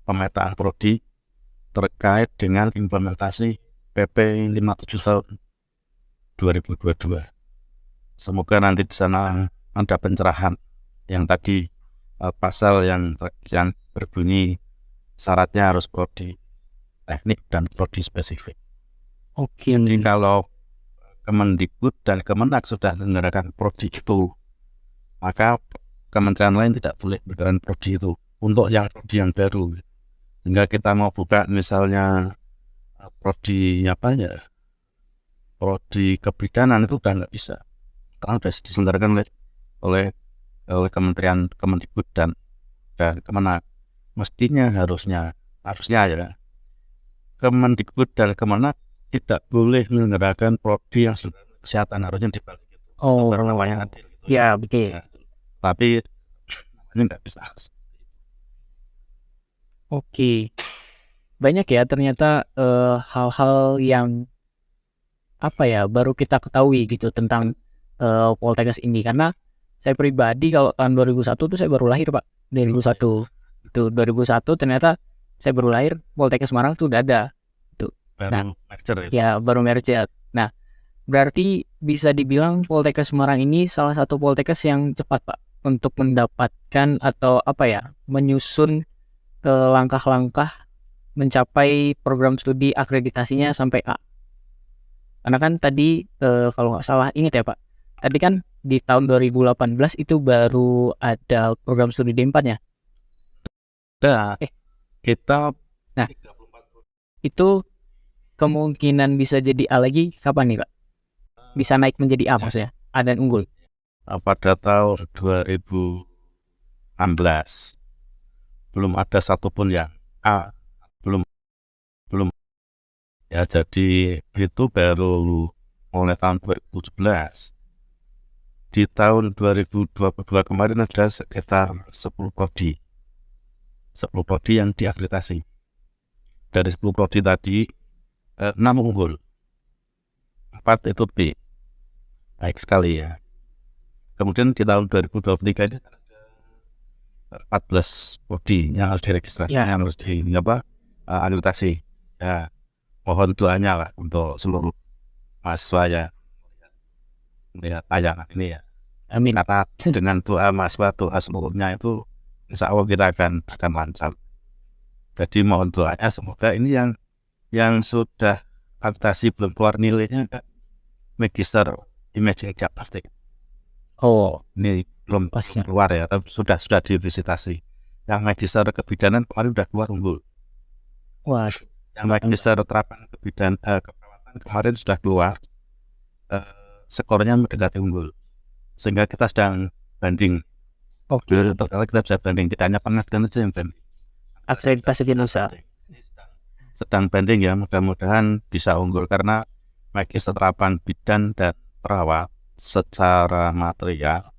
Speaker 2: pemetaan prodi terkait dengan implementasi PP 57 tahun 2022. Semoga nanti di sana ada pencerahan yang tadi pasal yang berbunyi syaratnya harus prodi teknik dan prodi spesifik.
Speaker 1: Oke.
Speaker 2: Jadi kalau Kemendikbud dan Kemenak sudah menggunakan prodi itu, maka kementerian lain tidak boleh menggunakan prodi itu untuk yang prodi yang baru. Sehingga kita mau buka misalnya prodi prodi kebidanan itu udah nggak bisa. karena sudah diselenggarakan oleh oleh Kementerian Kemendikbud dan Kemenak. Mestinya harusnya ya Kemendikbud dan Kemenak tidak boleh menyelenggarakan prodi yang kesehatan, harusnya dibalik itu.
Speaker 1: Oh,
Speaker 2: Baru namanya adil gitu.
Speaker 1: ya betul.
Speaker 2: Ya, tapi namanya nggak bisa.
Speaker 1: Oke. Banyak ya ternyata hal-hal yang apa ya baru kita ketahui gitu tentang Poltekkes ini, karena saya pribadi kalau tahun 2001 tuh saya baru lahir Pak. 2001 itu 2001 ternyata saya baru lahir, Poltekkes Semarang tuh udah ada tuh. Nah,
Speaker 2: Baru merger itu.
Speaker 1: ya baru merger. Nah, berarti bisa dibilang Poltekkes Semarang ini salah satu Poltekkes yang cepat Pak untuk mendapatkan atau apa ya menyusun langkah-langkah mencapai program studi akreditasinya sampai A. Karena kan tadi kalau nggak salah ingat ya Pak, tadi kan di tahun 2018 itu baru ada program studi D4 ya.
Speaker 2: Nah, kita
Speaker 1: Nah, itu kemungkinan bisa jadi A lagi kapan nih Pak? Bisa naik menjadi A maksudnya, A dan unggul.
Speaker 2: pada tahun 2016 belum ada satupun yang A, belum ya, jadi itu baru mulai tahun 2017. Di tahun 2022 kemarin ada sekitar 10 prodi yang diakreditasi. Dari 10 prodi tadi 6 unggul, 4 itu B, baik sekali ya. Kemudian di tahun 2023 ini ada 14 prodi yang harus diregistrasi,
Speaker 1: Ya.
Speaker 2: yang harus akreditasi. Ya, mohon doanya lah untuk seluruh mahasiswa ya melihat tayangan ini ya.
Speaker 1: Amin.
Speaker 2: Karena dengan doa mahasiswa, doa seluruhnya itu insya Allah kita akan lancar. Jadi mohon doanya semoga ini yang sudah akreditasi belum keluar nilainya Magister Imaging Diagnostic.
Speaker 1: Oh,
Speaker 2: Ini belum
Speaker 1: pasca.
Speaker 2: keluar ya, tapi sudah divisitasi. Yang Magister Kebidanan kemarin sudah keluar unggul.
Speaker 1: Wah,
Speaker 2: Yang Magister Terapan Keperawatan kemarin sudah keluar, skornya mendekati unggul. Sehingga kita sedang banding. Ternyata kita bisa banding, tidak hanya pengadilan saja yang banding.
Speaker 1: akreditasi Indonesia.
Speaker 2: Sedang banding ya, mudah-mudahan bisa unggul karena Magister Terapan Bidan dan Perawat secara material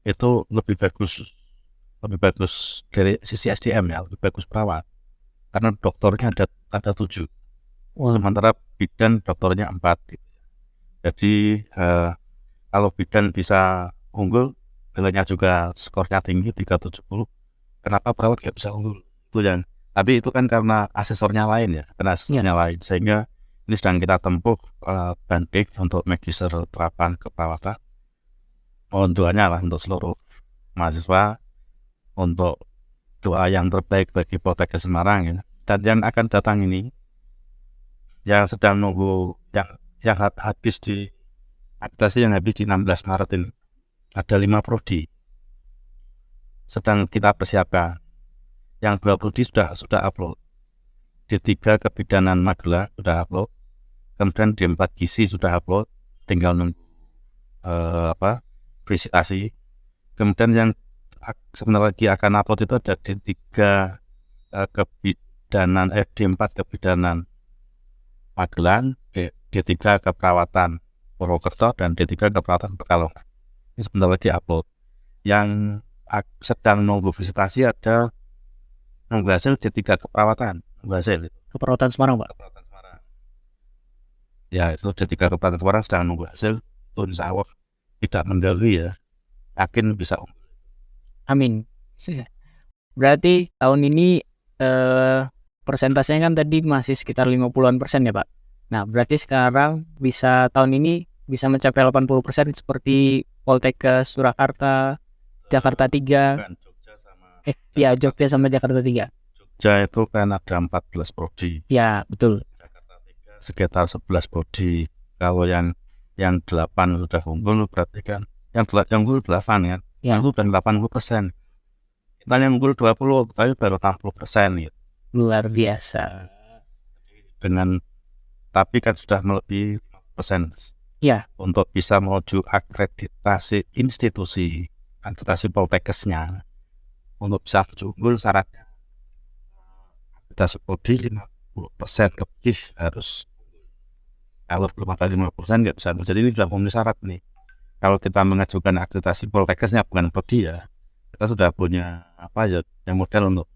Speaker 2: itu lebih bagus dari sisi SDM ya, lebih bagus perawat karena dokternya ada 7.
Speaker 1: Wah,
Speaker 2: Sementara bidan dokternya 4 gitu. Jadi kalau bidan bisa unggul, nilainya juga skornya tinggi 370, kenapa perawat nggak bisa unggul? Itu yang, tapi itu kan karena asesornya lain ya, lain, sehingga ini sedang kita tempuh banding untuk Magister Terapan Keperawatan. Mohon doanya lah untuk seluruh mahasiswa, untuk doa yang terbaik bagi Poltekkes Semarang ya. Dan yang akan datang ini, yang sedang nunggu, yang habis di akreditasi yang habis di 16 Maret ini, ada 5 prodi sedang kita persiapkan. Yang 2 prodi sudah upload. D3 Kebidanan Magelang sudah upload. Kemudian D4 Gizi sudah upload, tinggal nunggu visitasi. Kemudian yang sebentar lagi akan upload itu ada D3 Kebidanan D4 Kebidanan Magelang, D3 Keperawatan Purwokerto, dan D3 Keperawatan Pekalongan. Ini sebentar lagi upload. Yang sedang nunggu visitasi ada nunggu hasil D3 Keperawatan, nunggu hasil
Speaker 1: keperawatan Semarang Pak.
Speaker 2: Keperawatan Semarang. Ya, itu D3 Keperawatan Semarang sedang nunggu hasil. Itu insya Allah tidak mendahului ya, yakin bisa unggul.
Speaker 1: Amin. Berarti tahun ini persentasenya kan tadi masih sekitar 50-an% ya Pak. Nah, berarti sekarang tahun ini bisa mencapai 80% seperti Poltekkes Surakarta, Jakarta 3. Jogja sama Jakarta 3.
Speaker 2: Jogja itu kan ada 14 prodi.
Speaker 1: Ya, betul.
Speaker 2: Jakarta 3 sekitar 11 prodi. Kalau yang 8 sudah unggul, berarti kan yang unggul 8 kan.
Speaker 1: Ya.
Speaker 2: Itu dan 80%. Kita yang unggul 20, tapi baru 60% gitu.
Speaker 1: Luar biasa.
Speaker 2: Tapi kan sudah melebihi 50%
Speaker 1: Ya.
Speaker 2: untuk bisa menuju akreditasi institusi, akreditasi Poltekkesnya. Untuk bisa menuju unggul syaratnya akreditasi Poldi 50% lebih harus. Kalau belum ada 50% nggak bisa. Jadi ini sudah memenuhi syarat nih. Kalau kita mengajukan akreditasi Poltekkesnya bukan Prodi ya, kita sudah punya apa ya, yang modal untuk.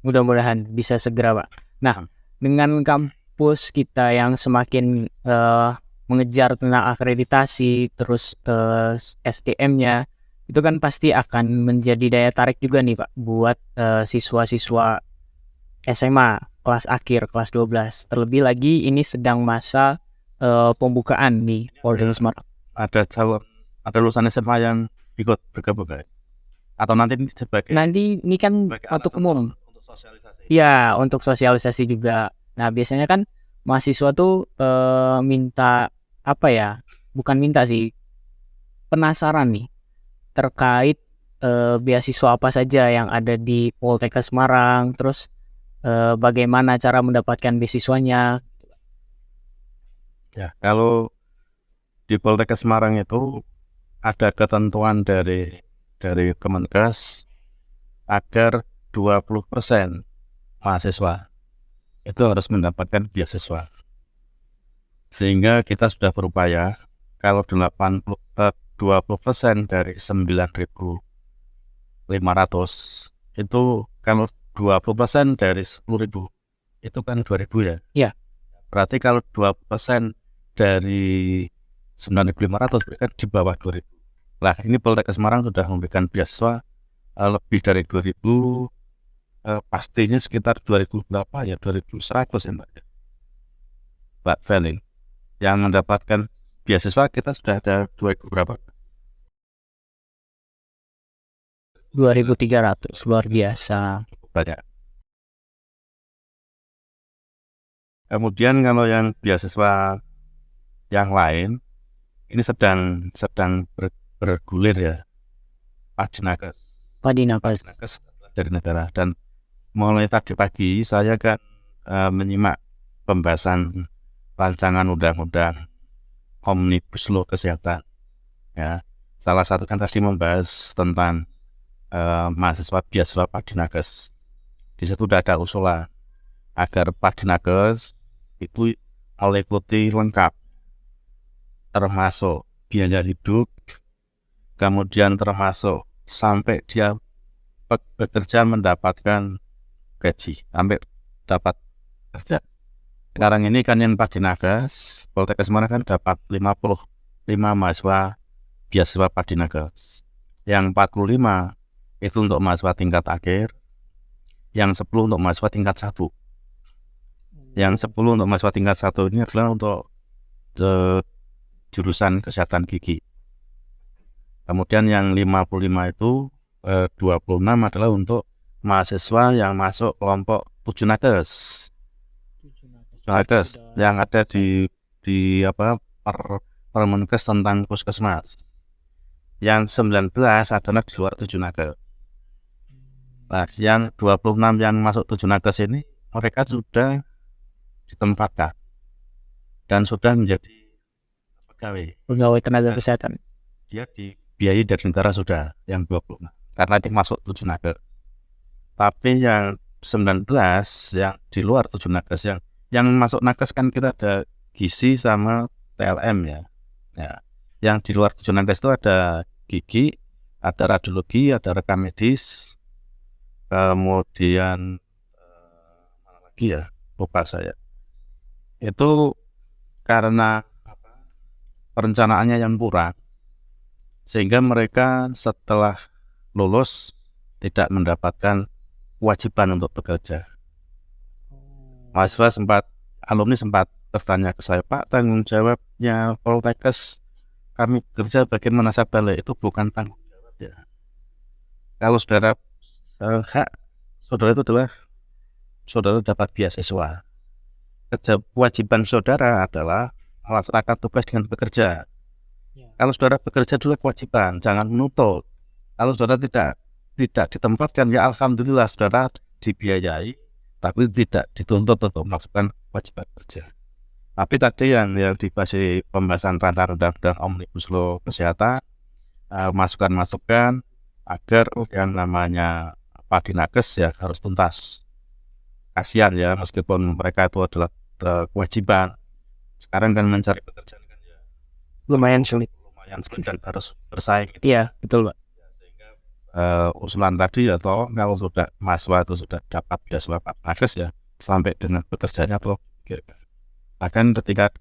Speaker 1: Mudah-mudahan bisa segera, Pak. Nah, dengan kampus kita yang semakin mengejar tentang akreditasi, terus SDM-nya, itu kan pasti akan menjadi daya tarik juga nih, Pak, buat siswa-siswa SMA kelas akhir, kelas 12. Terlebih lagi ini sedang masa pembukaan nih Poltekkes Semarang.
Speaker 2: Ada lulusan SMA yang ikut bergabung guys? Atau nanti ini sebagai
Speaker 1: Nanti ini kan untuk umum.
Speaker 2: untuk sosialisasi.
Speaker 1: Ya, untuk sosialisasi juga. Nah, biasanya kan mahasiswa tuh minta apa ya? Bukan minta sih, penasaran nih terkait beasiswa apa saja yang ada di Poltekkes Semarang, terus bagaimana cara mendapatkan beasiswanya.
Speaker 2: Ya, kalau di Poltekkes Semarang itu ada ketentuan dari Kemenkes agar 20% mahasiswa itu harus mendapatkan beasiswa. Sehingga kita sudah berupaya kalau 20% dari 9.500 itu, kalau 20% dari 10.000 itu kan 2.000 ya.
Speaker 1: Ya.
Speaker 2: Berarti kalau 20% dari 9.500 berarti kan di bawah 2.000. Nah, ini Poltekkes Semarang sudah memberikan beasiswa lebih dari 2.000, pastinya sekitar 2.000 berapa ya, 2.100 ya Mbak Felin. Yang mendapatkan beasiswa kita sudah ada 2.000 berapa?
Speaker 1: 2.300, luar biasa.
Speaker 2: Cukup banyak. Kemudian kalau yang beasiswa yang lain ini sedang bergulir ya, Padinakes dari negara. Dan mulai tadi pagi saya kan menyimak pembahasan rancangan undang-undang Omnibus Law Kesehatan ya. Salah satu kan tadi membahas tentang mahasiswa beasiswa Padinakes. Di situ sudah ada usulan agar Padinakes itu meliputi lengkap, termasuk biaya hidup, kemudian termasuk sampai dia bekerja mendapatkan gaji, sampai dapat kerja. Sekarang ini kan yang Padinakes, Poltekkes Semarang kan dapat 55 mahasiswa beasiswa Padinakes. Yang 45 itu untuk mahasiswa tingkat akhir, yang 10 untuk mahasiswa tingkat 1. Yang 10 untuk mahasiswa tingkat 1 ini adalah untuk jurusan kesehatan gigi. Kemudian yang 55 itu 26 adalah untuk mahasiswa yang masuk kelompok 7 nakes. Nakes yang ada di Permenkes tentang puskesmas. Yang 19 adalah di luar 7 nakes. Nah, yang 26 yang masuk 7 nakes ini mereka sudah ditempatkan dan sudah menjadi
Speaker 1: pegawai tenaga kesehatan.
Speaker 2: Dia dibiayai dari negara sudah yang 26 karena dia masuk 7 nakes. Tapi yang 19 yang di luar 7 nakes, yang masuk nakes kan kita ada gizi sama TLM ya. Yang di luar 7 nakes itu ada gigi, ada radiologi, ada rekam medis, kemudian mana lagi ya, lupa saya. Itu karena perencanaannya yang kurang, sehingga mereka setelah lulus tidak mendapatkan kewajiban untuk bekerja. Mahasiswa alumni sempat bertanya ke saya, Pak, tanggung jawabnya Poltekkes kami bekerja bagaimana? Saya balik, itu bukan tanggung jawab ya. Kalau saudara hak saudara itu adalah saudara dapat beasiswa. Kewajiban saudara adalah melaksanakan tugas dengan bekerja. Kalau saudara bekerja dulu kewajiban, jangan menuntut. Kalau saudara tidak ditempatkan, ya alhamdulillah saudara dibiayai, tapi tidak dituntut untuk melaksanakan kewajiban kerja. Tapi tadi yang dibahas di pembahasan rancangan undang-undang Omnibus Law Kesehatan, masukan-masukan agar yang namanya Dinakes ya harus tuntas. Kasihan ya, meskipun mereka itu adalah kewajiban. Sekarang kan mencari pekerjaan kan ya
Speaker 1: Lumayan sulit.
Speaker 2: lumayan sulit dan harus bersaing.
Speaker 1: Iya, betul Pak.
Speaker 2: Sehingga usulan tadi atau kalau sudah mahasiswa itu sudah dapat beasiswa Dinakes ya sampai dengan pekerjaannya atau bahkan ketika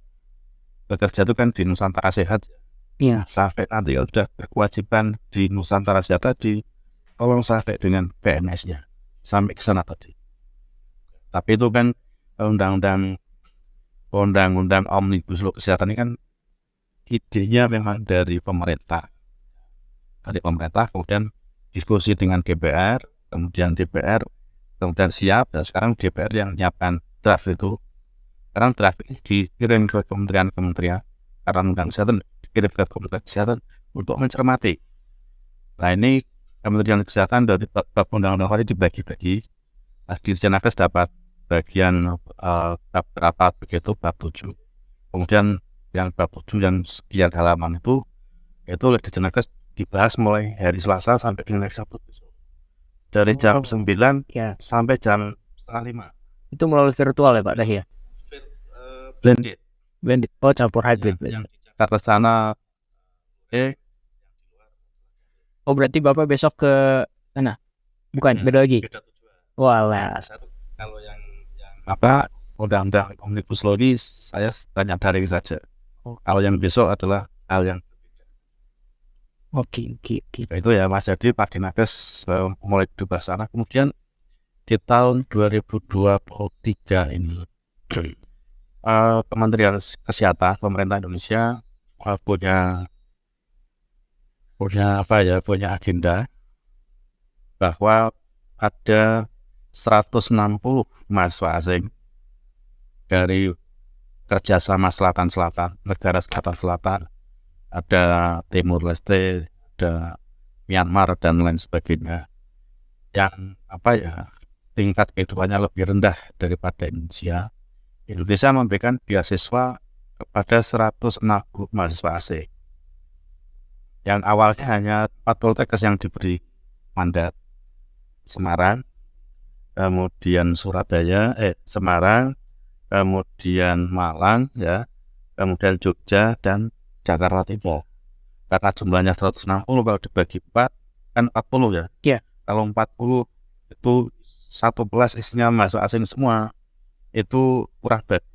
Speaker 2: bekerja itu kan di Nusantara Sehat ya.
Speaker 1: Iya.
Speaker 2: Sampai nanti kalau sudah berkewajiban di Nusantara Sehat tadi, tolong sampai dengan PNS-nya sampai ke sana tadi. Tapi itu kan undang-undang Omnibus Law Kesehatan ini kan idenya memang dari pemerintah. Kemudian diskusi dengan DPR, kemudian DPR kemudian siap, dan sekarang DPR yang menyiapkan draft itu. Sekarang draft ini dikirim ke kementerian-kementerian karena undang kesehatan dikirim ke Kementerian Kesehatan untuk mencermati. Nah ini Kementerian Kesehatan dari bab undang-undang tadi dibagi-bagi. Nah, Dirjen Nakes dapat bagian bab berapa begitu, bab 7. Kemudian yang bab 7 yang sekian halaman itu oleh Dirjen Nakes dibahas mulai hari Selasa sampai dengan hari Sabtu besok. Dari jam 9
Speaker 1: Ya.
Speaker 2: sampai jam setengah 5.
Speaker 1: Itu melalui virtual ya Pak Dah ya?
Speaker 2: Blended.
Speaker 1: Oh, campur hybrid.
Speaker 2: Yang di Jakarta sana
Speaker 1: Oh, berarti Bapak besok ke sana? Bukan, beda lagi?
Speaker 2: beda tujuan.
Speaker 1: Walah.
Speaker 2: Kalau yang undang-undang Omnibus Law ini saya tanya daring saja. Kalau yang besok adalah hal yang
Speaker 1: Oke.
Speaker 2: itu ya Mas. Jadi Pak Dinakes mulai dibahas sana. Kemudian di tahun 2023 ini Kementerian Kesehatan pemerintah Indonesia punya agenda bahwa ada 160 mahasiswa asing dari kerjasama selatan-selatan, negara selatan-selatan, ada Timur Leste, ada Myanmar dan lain sebagainya, yang tingkat kehidupannya lebih rendah daripada Indonesia. Indonesia memberikan beasiswa kepada 160 mahasiswa asing. Yang awalnya hanya 4 Poltekkes yang diberi mandat, Semarang, kemudian Semarang, kemudian Malang ya, kemudian Jogja dan Jakarta Timur. Karena jumlahnya 160 kalau dibagi 4 kan 40 ya.
Speaker 1: Iya.
Speaker 2: Kalau 40 itu satu kelas isinya mahasiswa asing semua, itu kurang bagus.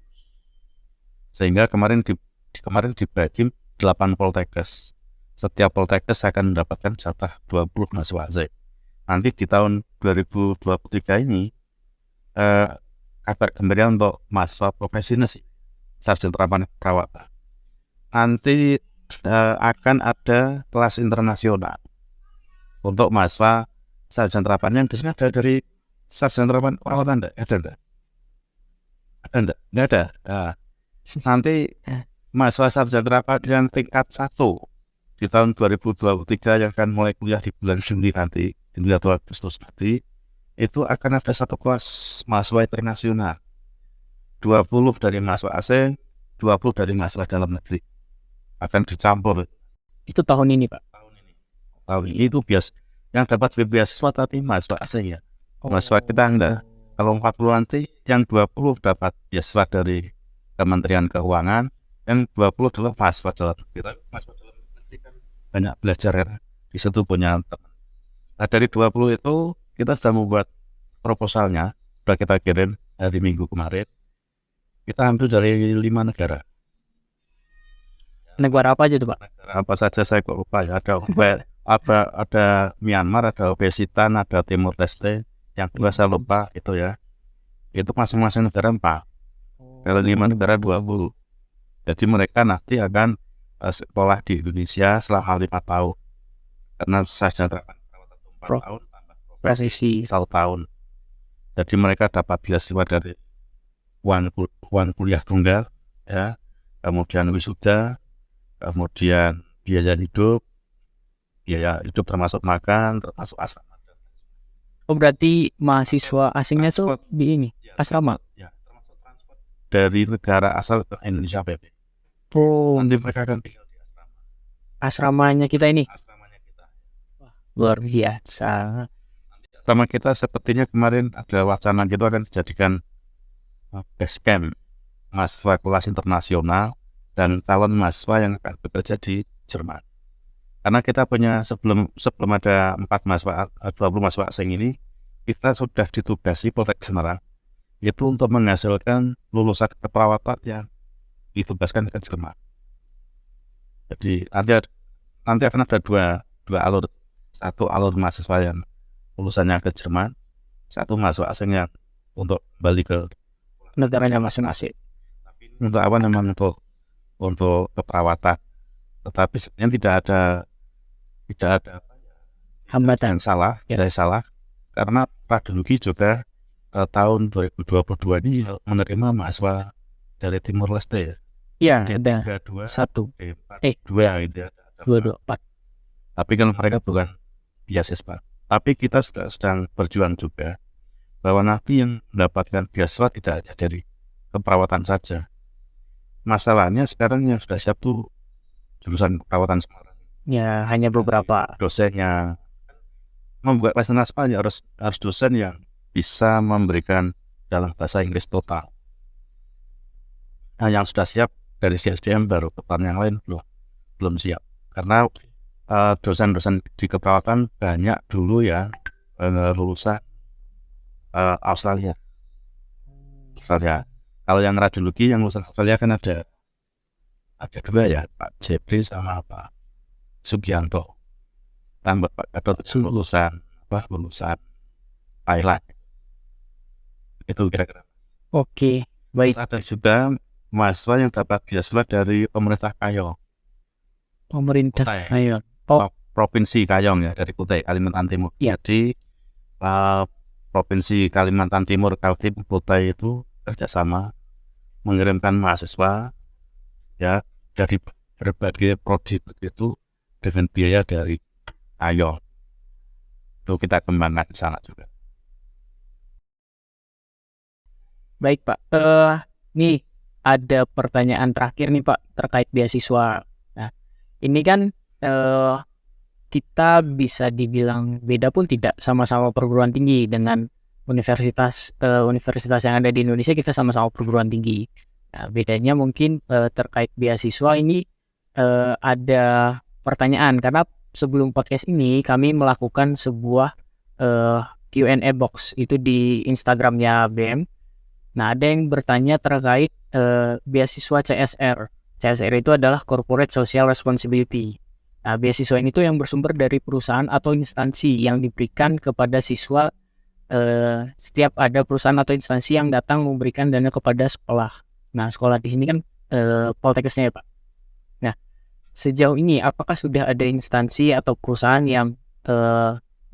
Speaker 2: Sehingga kemarin dibagi 8 Poltekkes. Setiap Poltekkes akan mendapatkan jatah 20 mahasiswa asing. Nanti di tahun 2023 ini kabar gembira untuk mahasiswa profesi nasi, sarjana perawatan. Nanti akan ada kelas internasional untuk mahasiswa sarjana terapan yang biasanya ada dari sarjana terapan perawatan. Nggak ada. Nah, nanti mahasiswa sarjana terapan yang tingkat 1 di tahun 2023 yang akan mulai kuliah di bulan Juli nanti, di bulan Agustus nanti, itu akan ada satu kelas mahasiswa internasional, 20 dari mahasiswa asing, 20 dari mahasiswa dalam negeri, akan dicampur.
Speaker 1: Itu tahun ini Pak?
Speaker 2: Tahun ini itu yang dapat beasiswa tapi mahasiswa asing ya. Mahasiswa kita enggak. Kalau 40 nanti yang 20 dapat beasiswa dari Kementerian Keuangan, yang 20 adalah mahasiswa dalam negeri. Mahasiswa dalam negeri kan banyak belajar ya, di situ punya teman. Nah, dari 20 itu kita sudah membuat proposalnya, sudah kita kirim hari Minggu kemarin. Kita ambil dari 5 negara.
Speaker 1: Negara apa aja tuh Pak?
Speaker 2: Negara apa saja saya kok lupa ya. Ada Myanmar, ada Uzbekistan, ada Timur Leste, yang dua saya lupa itu ya. Itu masing-masing negara 4. Kalau 5 negara 20. Jadi mereka nanti akan sekolah di Indonesia selama 5 tahun. Karena sarjana perawatan 4 tahun tambah
Speaker 1: Profesi
Speaker 2: 1 tahun. Jadi mereka dapat beasiswa dari uang kuliah tunggal ya, kemudian wisuda, kemudian biaya hidup termasuk makan, termasuk asrama.
Speaker 1: Oh, berarti mahasiswa asingnya tuh di ini, asrama?
Speaker 2: Ya, termasuk transport. dari negara asal ke Indonesia PP.
Speaker 1: Oh,
Speaker 2: Nanti mereka akan tinggal di asrama.
Speaker 1: asramanya kita ini
Speaker 2: Asramanya kita.
Speaker 1: luar biasa.
Speaker 2: Asrama kita sepertinya kemarin ada wacana gitu akan dijadikan base camp mahasiswa kelas internasional dan calon mahasiswa yang akan bekerja di Jerman. Karena kita punya sebelum ada 20 mahasiswa asing ini, kita sudah ditugasi Poltek Semarang itu untuk menghasilkan lulusan keperawatan yang ditugaskan ke Jerman. Jadi nanti akan ada dua alur, satu alur mahasiswa yang lulusannya ke Jerman, satu mahasiswa asing yang untuk kembali ke
Speaker 1: Negaranya masing-masing.
Speaker 2: untuk apa namanya untuk keperawatan. Tetapi sebenarnya tidak ada
Speaker 1: Hambatan.
Speaker 2: yang salah,
Speaker 1: Ya.
Speaker 2: tidak salah, karena radiologi juga tahun 2022 ini menerima mahasiswa dari Timur Leste ya.
Speaker 1: Iya, ada
Speaker 2: 32,
Speaker 1: 1,
Speaker 2: 2 gitu ya.
Speaker 1: 2, 4.
Speaker 2: Tapi kan mereka bukan beasiswa. Tapi kita sedang berjuang juga bahwa nanti yang mendapatkan beasiswa tidak hanya dari keperawatan saja. Masalahnya sekarang yang sudah siap tuh jurusan keperawatan Semarang.
Speaker 1: Ya, hanya beberapa.
Speaker 2: Dosen yang membuat lesson aspal ya harus dosen yang bisa memberikan dalam bahasa Inggris total. Nah, yang sudah siap dari CSDM baru, yang lain belum siap. Karena dosen-dosen di keperawatan banyak dulu ya lulusan Australia. Kalau yang radiologi yang lulusan Australia kan ada dua ya, Pak Jepri sama Pak Sugianto. Tambah Pak Gatot itu lulusan Thailand. Itu kira-kira.
Speaker 1: Oke, baik.
Speaker 2: Ada juga mahasiswa yang dapat beasiswa dari pemerintah Kayong.
Speaker 1: Pemerintah.
Speaker 2: Kutai.
Speaker 1: Ayo.
Speaker 2: Provinsi Kayong ya, dari Kutai, Kalimantan Timur.
Speaker 1: Ya.
Speaker 2: Jadi Provinsi Kalimantan Timur, Kaltim, Kutai itu kerjasama mengirimkan mahasiswa ya dari berbagai prodi itu dengan biaya dari Kayong. Itu kita kembangkan di sana juga.
Speaker 1: Baik, Pak. Nih ada pertanyaan terakhir nih, Pak, terkait beasiswa. Nah, ini kan kita bisa dibilang beda pun tidak, sama-sama perguruan tinggi dengan universitas yang ada di Indonesia, kita sama-sama perguruan tinggi. Nah, bedanya mungkin terkait beasiswa ini ada pertanyaan, karena sebelum podcast ini kami melakukan sebuah Q&A box itu di Instagramnya BM. Nah, ada yang bertanya terkait beasiswa CSR. CSR itu adalah Corporate Social Responsibility. Nah, beasiswa ini tuh yang bersumber dari perusahaan atau instansi yang diberikan kepada siswa. Setiap ada perusahaan atau instansi yang datang memberikan dana kepada sekolah. Nah, sekolah di sini kan Poltekkesnya ya, Pak. Nah, sejauh ini apakah sudah ada instansi atau perusahaan yang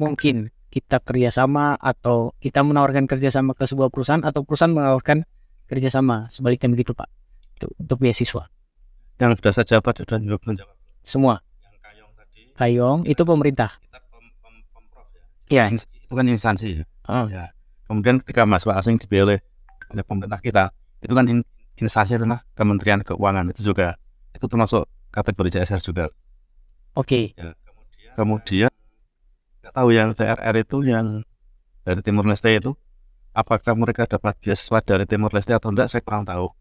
Speaker 1: mungkin kita kerjasama atau kita menawarkan kerjasama ke sebuah perusahaan atau perusahaan menawarkan kerjasama sebaliknya begitu, Pak, untuk beasiswa?
Speaker 2: Yang sudah saya jawab sudah menjawab
Speaker 1: Semua.
Speaker 2: Yang Kayong tadi.
Speaker 1: Kayong itu pemerintah.
Speaker 2: Kita pemprov
Speaker 1: Ya.
Speaker 2: ya. Itu kan instansi ya. Ya. Kemudian ketika mahasiswa asing dibiayai oleh pemerintah kita, itu kan instansi adalah Kementerian Keuangan, itu juga itu termasuk kategori CSR juga.
Speaker 1: Oke.
Speaker 2: Ya, kemudian nggak tahu yang TRR itu yang dari Timur Leste itu, apakah mereka dapat beasiswa dari Timur Leste atau enggak, saya kurang tahu.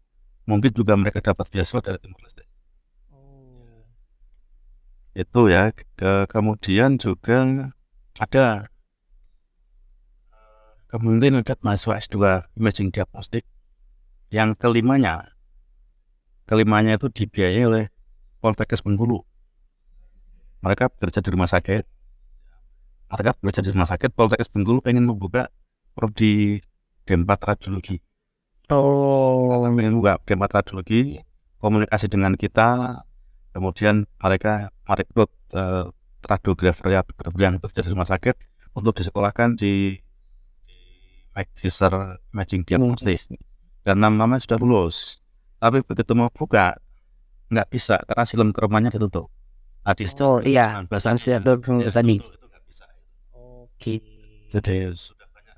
Speaker 2: Mungkin juga mereka dapat beasiswa dari Timur Leste. Itu ya. Kemudian juga ada kemudian ada mahasiswa S2 Imaging Diagnostik yang kelimanya itu dibiayai oleh Poltekkes Bengkulu. Mereka bekerja di rumah sakit. Poltekkes Bengkulu pengen membuka prodi D4 radiologi. Pengen buka D4 radiologi, komunikasi dengan kita. Kemudian mereka merekrut radiografer yang bekerja di rumah sakit untuk disekolahkan di Magister Imaging Diagnostik. Dan namanya sudah lulus. Tapi begitu mau buka nggak bisa karena silem ke rumahnya ditutup.
Speaker 1: Iya. Tadi. Oke.
Speaker 2: Jadi sudah banyak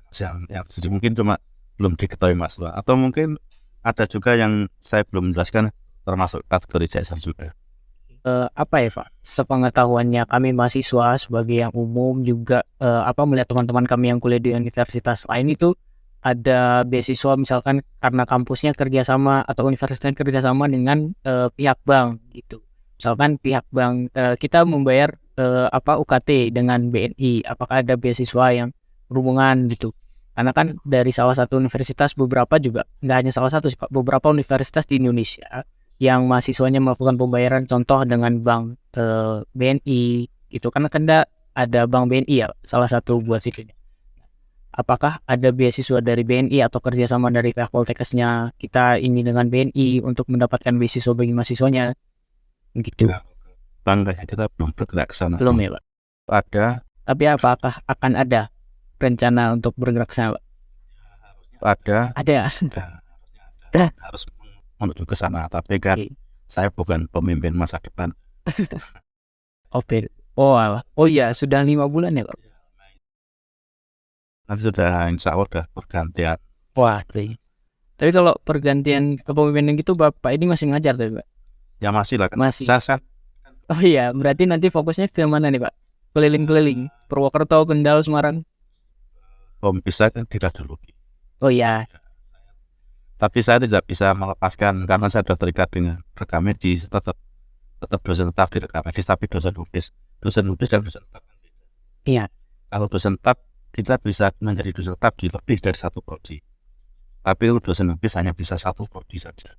Speaker 2: yang mungkin cuma belum diketahui mahasiswa, atau mungkin ada juga yang saya belum menjelaskan termasuk kategori CSR juga.
Speaker 1: Apa ya Pak, sepengetahuannya kami mahasiswa sebagai yang umum juga melihat teman-teman kami yang kuliah di universitas lain itu ada beasiswa misalkan karena kampusnya kerjasama atau universitasnya kerjasama dengan pihak bank gitu. Misalkan pihak bank kita membayar UKT dengan BNI, apakah ada beasiswa yang berhubungan gitu? Karena kan dari salah satu universitas, beberapa juga nggak hanya salah satu sih Pak, beberapa universitas di Indonesia yang mahasiswanya melakukan pembayaran contoh dengan bank BNI gitu, karena ada bank BNI ya salah satu buat situ. Apakah ada beasiswa dari BNI atau kerjasama dari pihak Poltekkesnya kita ini dengan BNI untuk mendapatkan beasiswa bagi mahasiswanya gitu?
Speaker 2: Nah, bangkanya kita belum bergerak ke sana.
Speaker 1: Belum ya Pak?
Speaker 2: Ada,
Speaker 1: Tapi apakah akan ada rencana untuk bergerak ke sana Pak?
Speaker 2: ada,
Speaker 1: Ada ya?
Speaker 2: harus menuju ke sana. Tapi kan
Speaker 1: Oke.
Speaker 2: saya bukan pemimpin masa depan.
Speaker 1: Oke. Oh alah. Oh iya, sudah 5 bulan ya Pak?
Speaker 2: Nanti sudah insya Allah sudah pergantian.
Speaker 1: Wah, tapi kalau pergantian kepemimpinan gitu Bapak ini masih ngajar tuh Pak?
Speaker 2: Ya masih lah kan.
Speaker 1: Masih.
Speaker 2: Saya
Speaker 1: Oh iya, berarti nanti fokusnya ke mana nih Pak? Keliling-keliling, Purwokerto, Kendal, Semarang.
Speaker 2: bisa kan di radiologi.
Speaker 1: Oh iya,
Speaker 2: Tapi saya tidak bisa melepaskan karena saya sudah terikat dengan rekam medis, tetap dosen tetap di rekam medis, tapi dosen lupis dan dosen tetap kan beda.
Speaker 1: iya.
Speaker 2: Kalau dosen tetap kita bisa menjadi dosen tetap di lebih dari satu prodi. Tapi kalau dosen lupis hanya bisa satu prodi saja.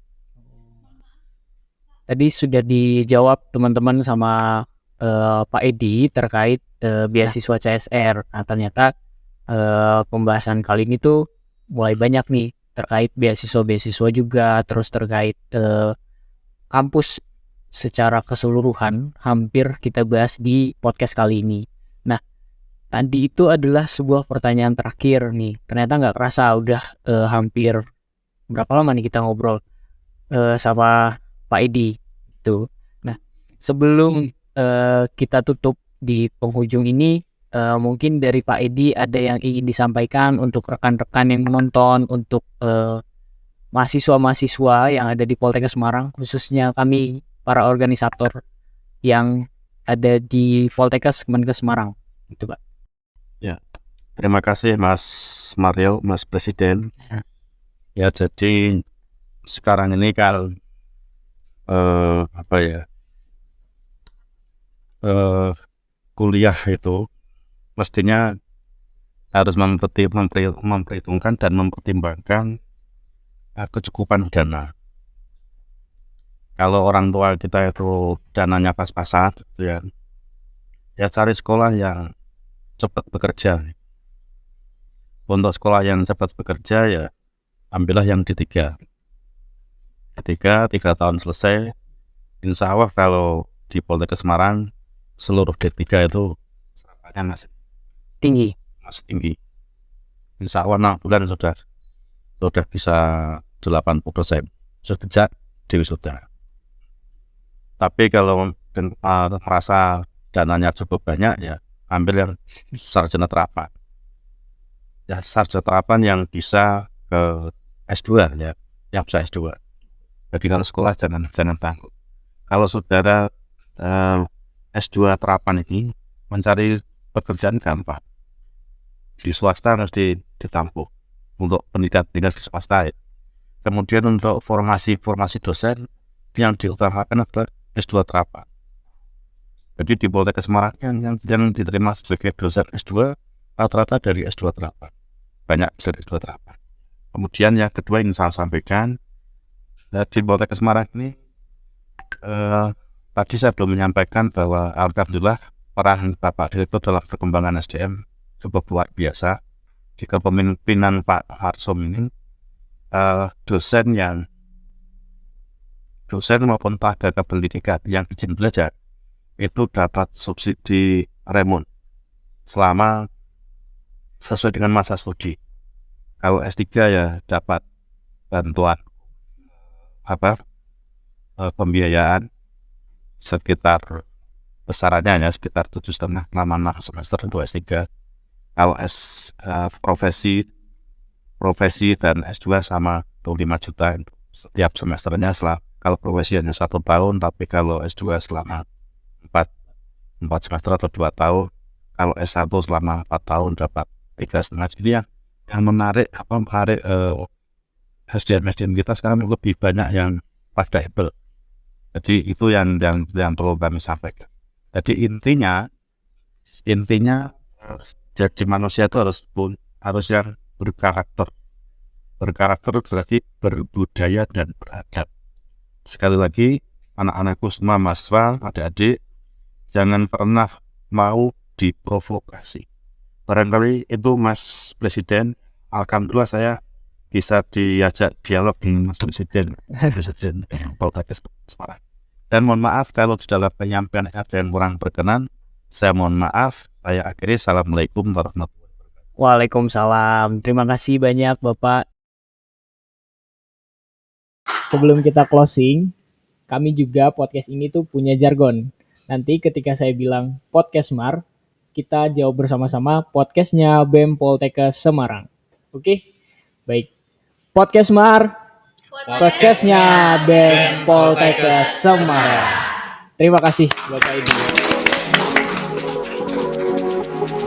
Speaker 1: Tadi sudah dijawab teman-teman sama Pak Edi terkait beasiswa CSR. Nah ternyata pembahasan kali ini tuh mulai banyak nih terkait beasiswa juga, terus terkait kampus secara keseluruhan hampir kita bahas di podcast kali ini. Nah tadi itu adalah sebuah pertanyaan terakhir nih. Ternyata nggak kerasa udah hampir berapa lama nih kita ngobrol sama Pak Edi itu. Nah sebelum kita tutup di penghujung ini, mungkin dari Pak Edi ada yang ingin disampaikan untuk rekan-rekan yang menonton, untuk mahasiswa-mahasiswa yang ada di Poltekkes Semarang, khususnya kami para organisator yang ada di Poltekkes Kemenkes Semarang gitu Pak.
Speaker 2: Terima kasih Mas Mario, Mas Presiden. Ya jadi sekarang ini kan kuliah itu mestinya harus memperhitungkan dan mempertimbangkan kecukupan dana. Kalau orang tua kita itu dananya pas-pasan gitu ya cari sekolah yang cepat bekerja. Untuk sekolah yang cepat bekerja ya ambillah yang D3. Ketika 3 tahun selesai, insya Allah kalau di Poltekkes Semarang seluruh D3 itu serapannya masih
Speaker 1: Tinggi.
Speaker 2: tinggi. Insya Allah 6 bulan sudah bisa 80% sejak di wisuda. Tapi kalau merasa dananya cukup banyak ya ambil yang sarjana terapan. Ya sarjana terapan yang bisa ke S2 ya, yang bisa S2. Jadi kalau sekolah jangan tangguh. Kalau saudara S2 terapan ini mencari pekerjaan gampang. Di swasta harus ditampung untuk pendidikan di swasta ya. Kemudian untuk formasi dosen yang diutamakan adalah S2 terapan. Jadi di Poltekkes Semarang yang diterima sebagai dosen S2 rata-rata dari S2 terapan. Banyak dari S2 terapan. Kemudian yang kedua yang saya sampaikan, di Poltekkes Semarang ini tadi saya belum menyampaikan bahwa alhamdulillah peran Bapak Direktur dalam perkembangan SDM cukup luar biasa. Di kepemimpinan Pak Harsum ini dosen maupun tenaga pendidikan yang izin belajar itu dapat subsidi remun selama sesuai dengan masa studi. Kalau S3 ya dapat bantuan pembiayaan sekitar besarannya ya sekitar 7,5 semester untuk S3. Kalau profesi profesi dan S2 sama tuh 5 juta setiap semesternya. Kalau profesi hanya 1 tahun, tapi kalau S2 selama 4 semester atau 2 tahun, kalau S1 selama 4 tahun dapat 3,5. Jadi yang menarik SDM kita sekarang lebih banyak yang fleksibel. Jadi itu yang perlu kami sampaikan. Jadi intinya jadi manusia itu harus yang berkarakter. Berkarakter berarti berbudaya dan beradab. Sekali lagi, anak-anakku semua mahasiswa, adik-adik, jangan pernah mau diprovokasi. Barangkali itu Mas Presiden, alhamdulillah saya bisa diajak dialog dengan Mas Presiden Poltekkes Semarang. Dan mohon maaf kalau di dalam penyampaian ada yang kurang berkenan. Saya mohon maaf. Saya akhiri. Assalamualaikum warahmatullahi wabarakatuh.
Speaker 1: Waalaikumsalam. Terima kasih banyak Bapak. Sebelum kita closing, kami juga podcast ini tuh punya jargon. Nanti ketika saya bilang podcast Mar, kita jawab bersama-sama podcastnya BEM Poltekkes Semarang. Oke? Baik. Podcast Mar, podcastnya BEM Poltekkes Semarang. Terima kasih Bapak Ibu.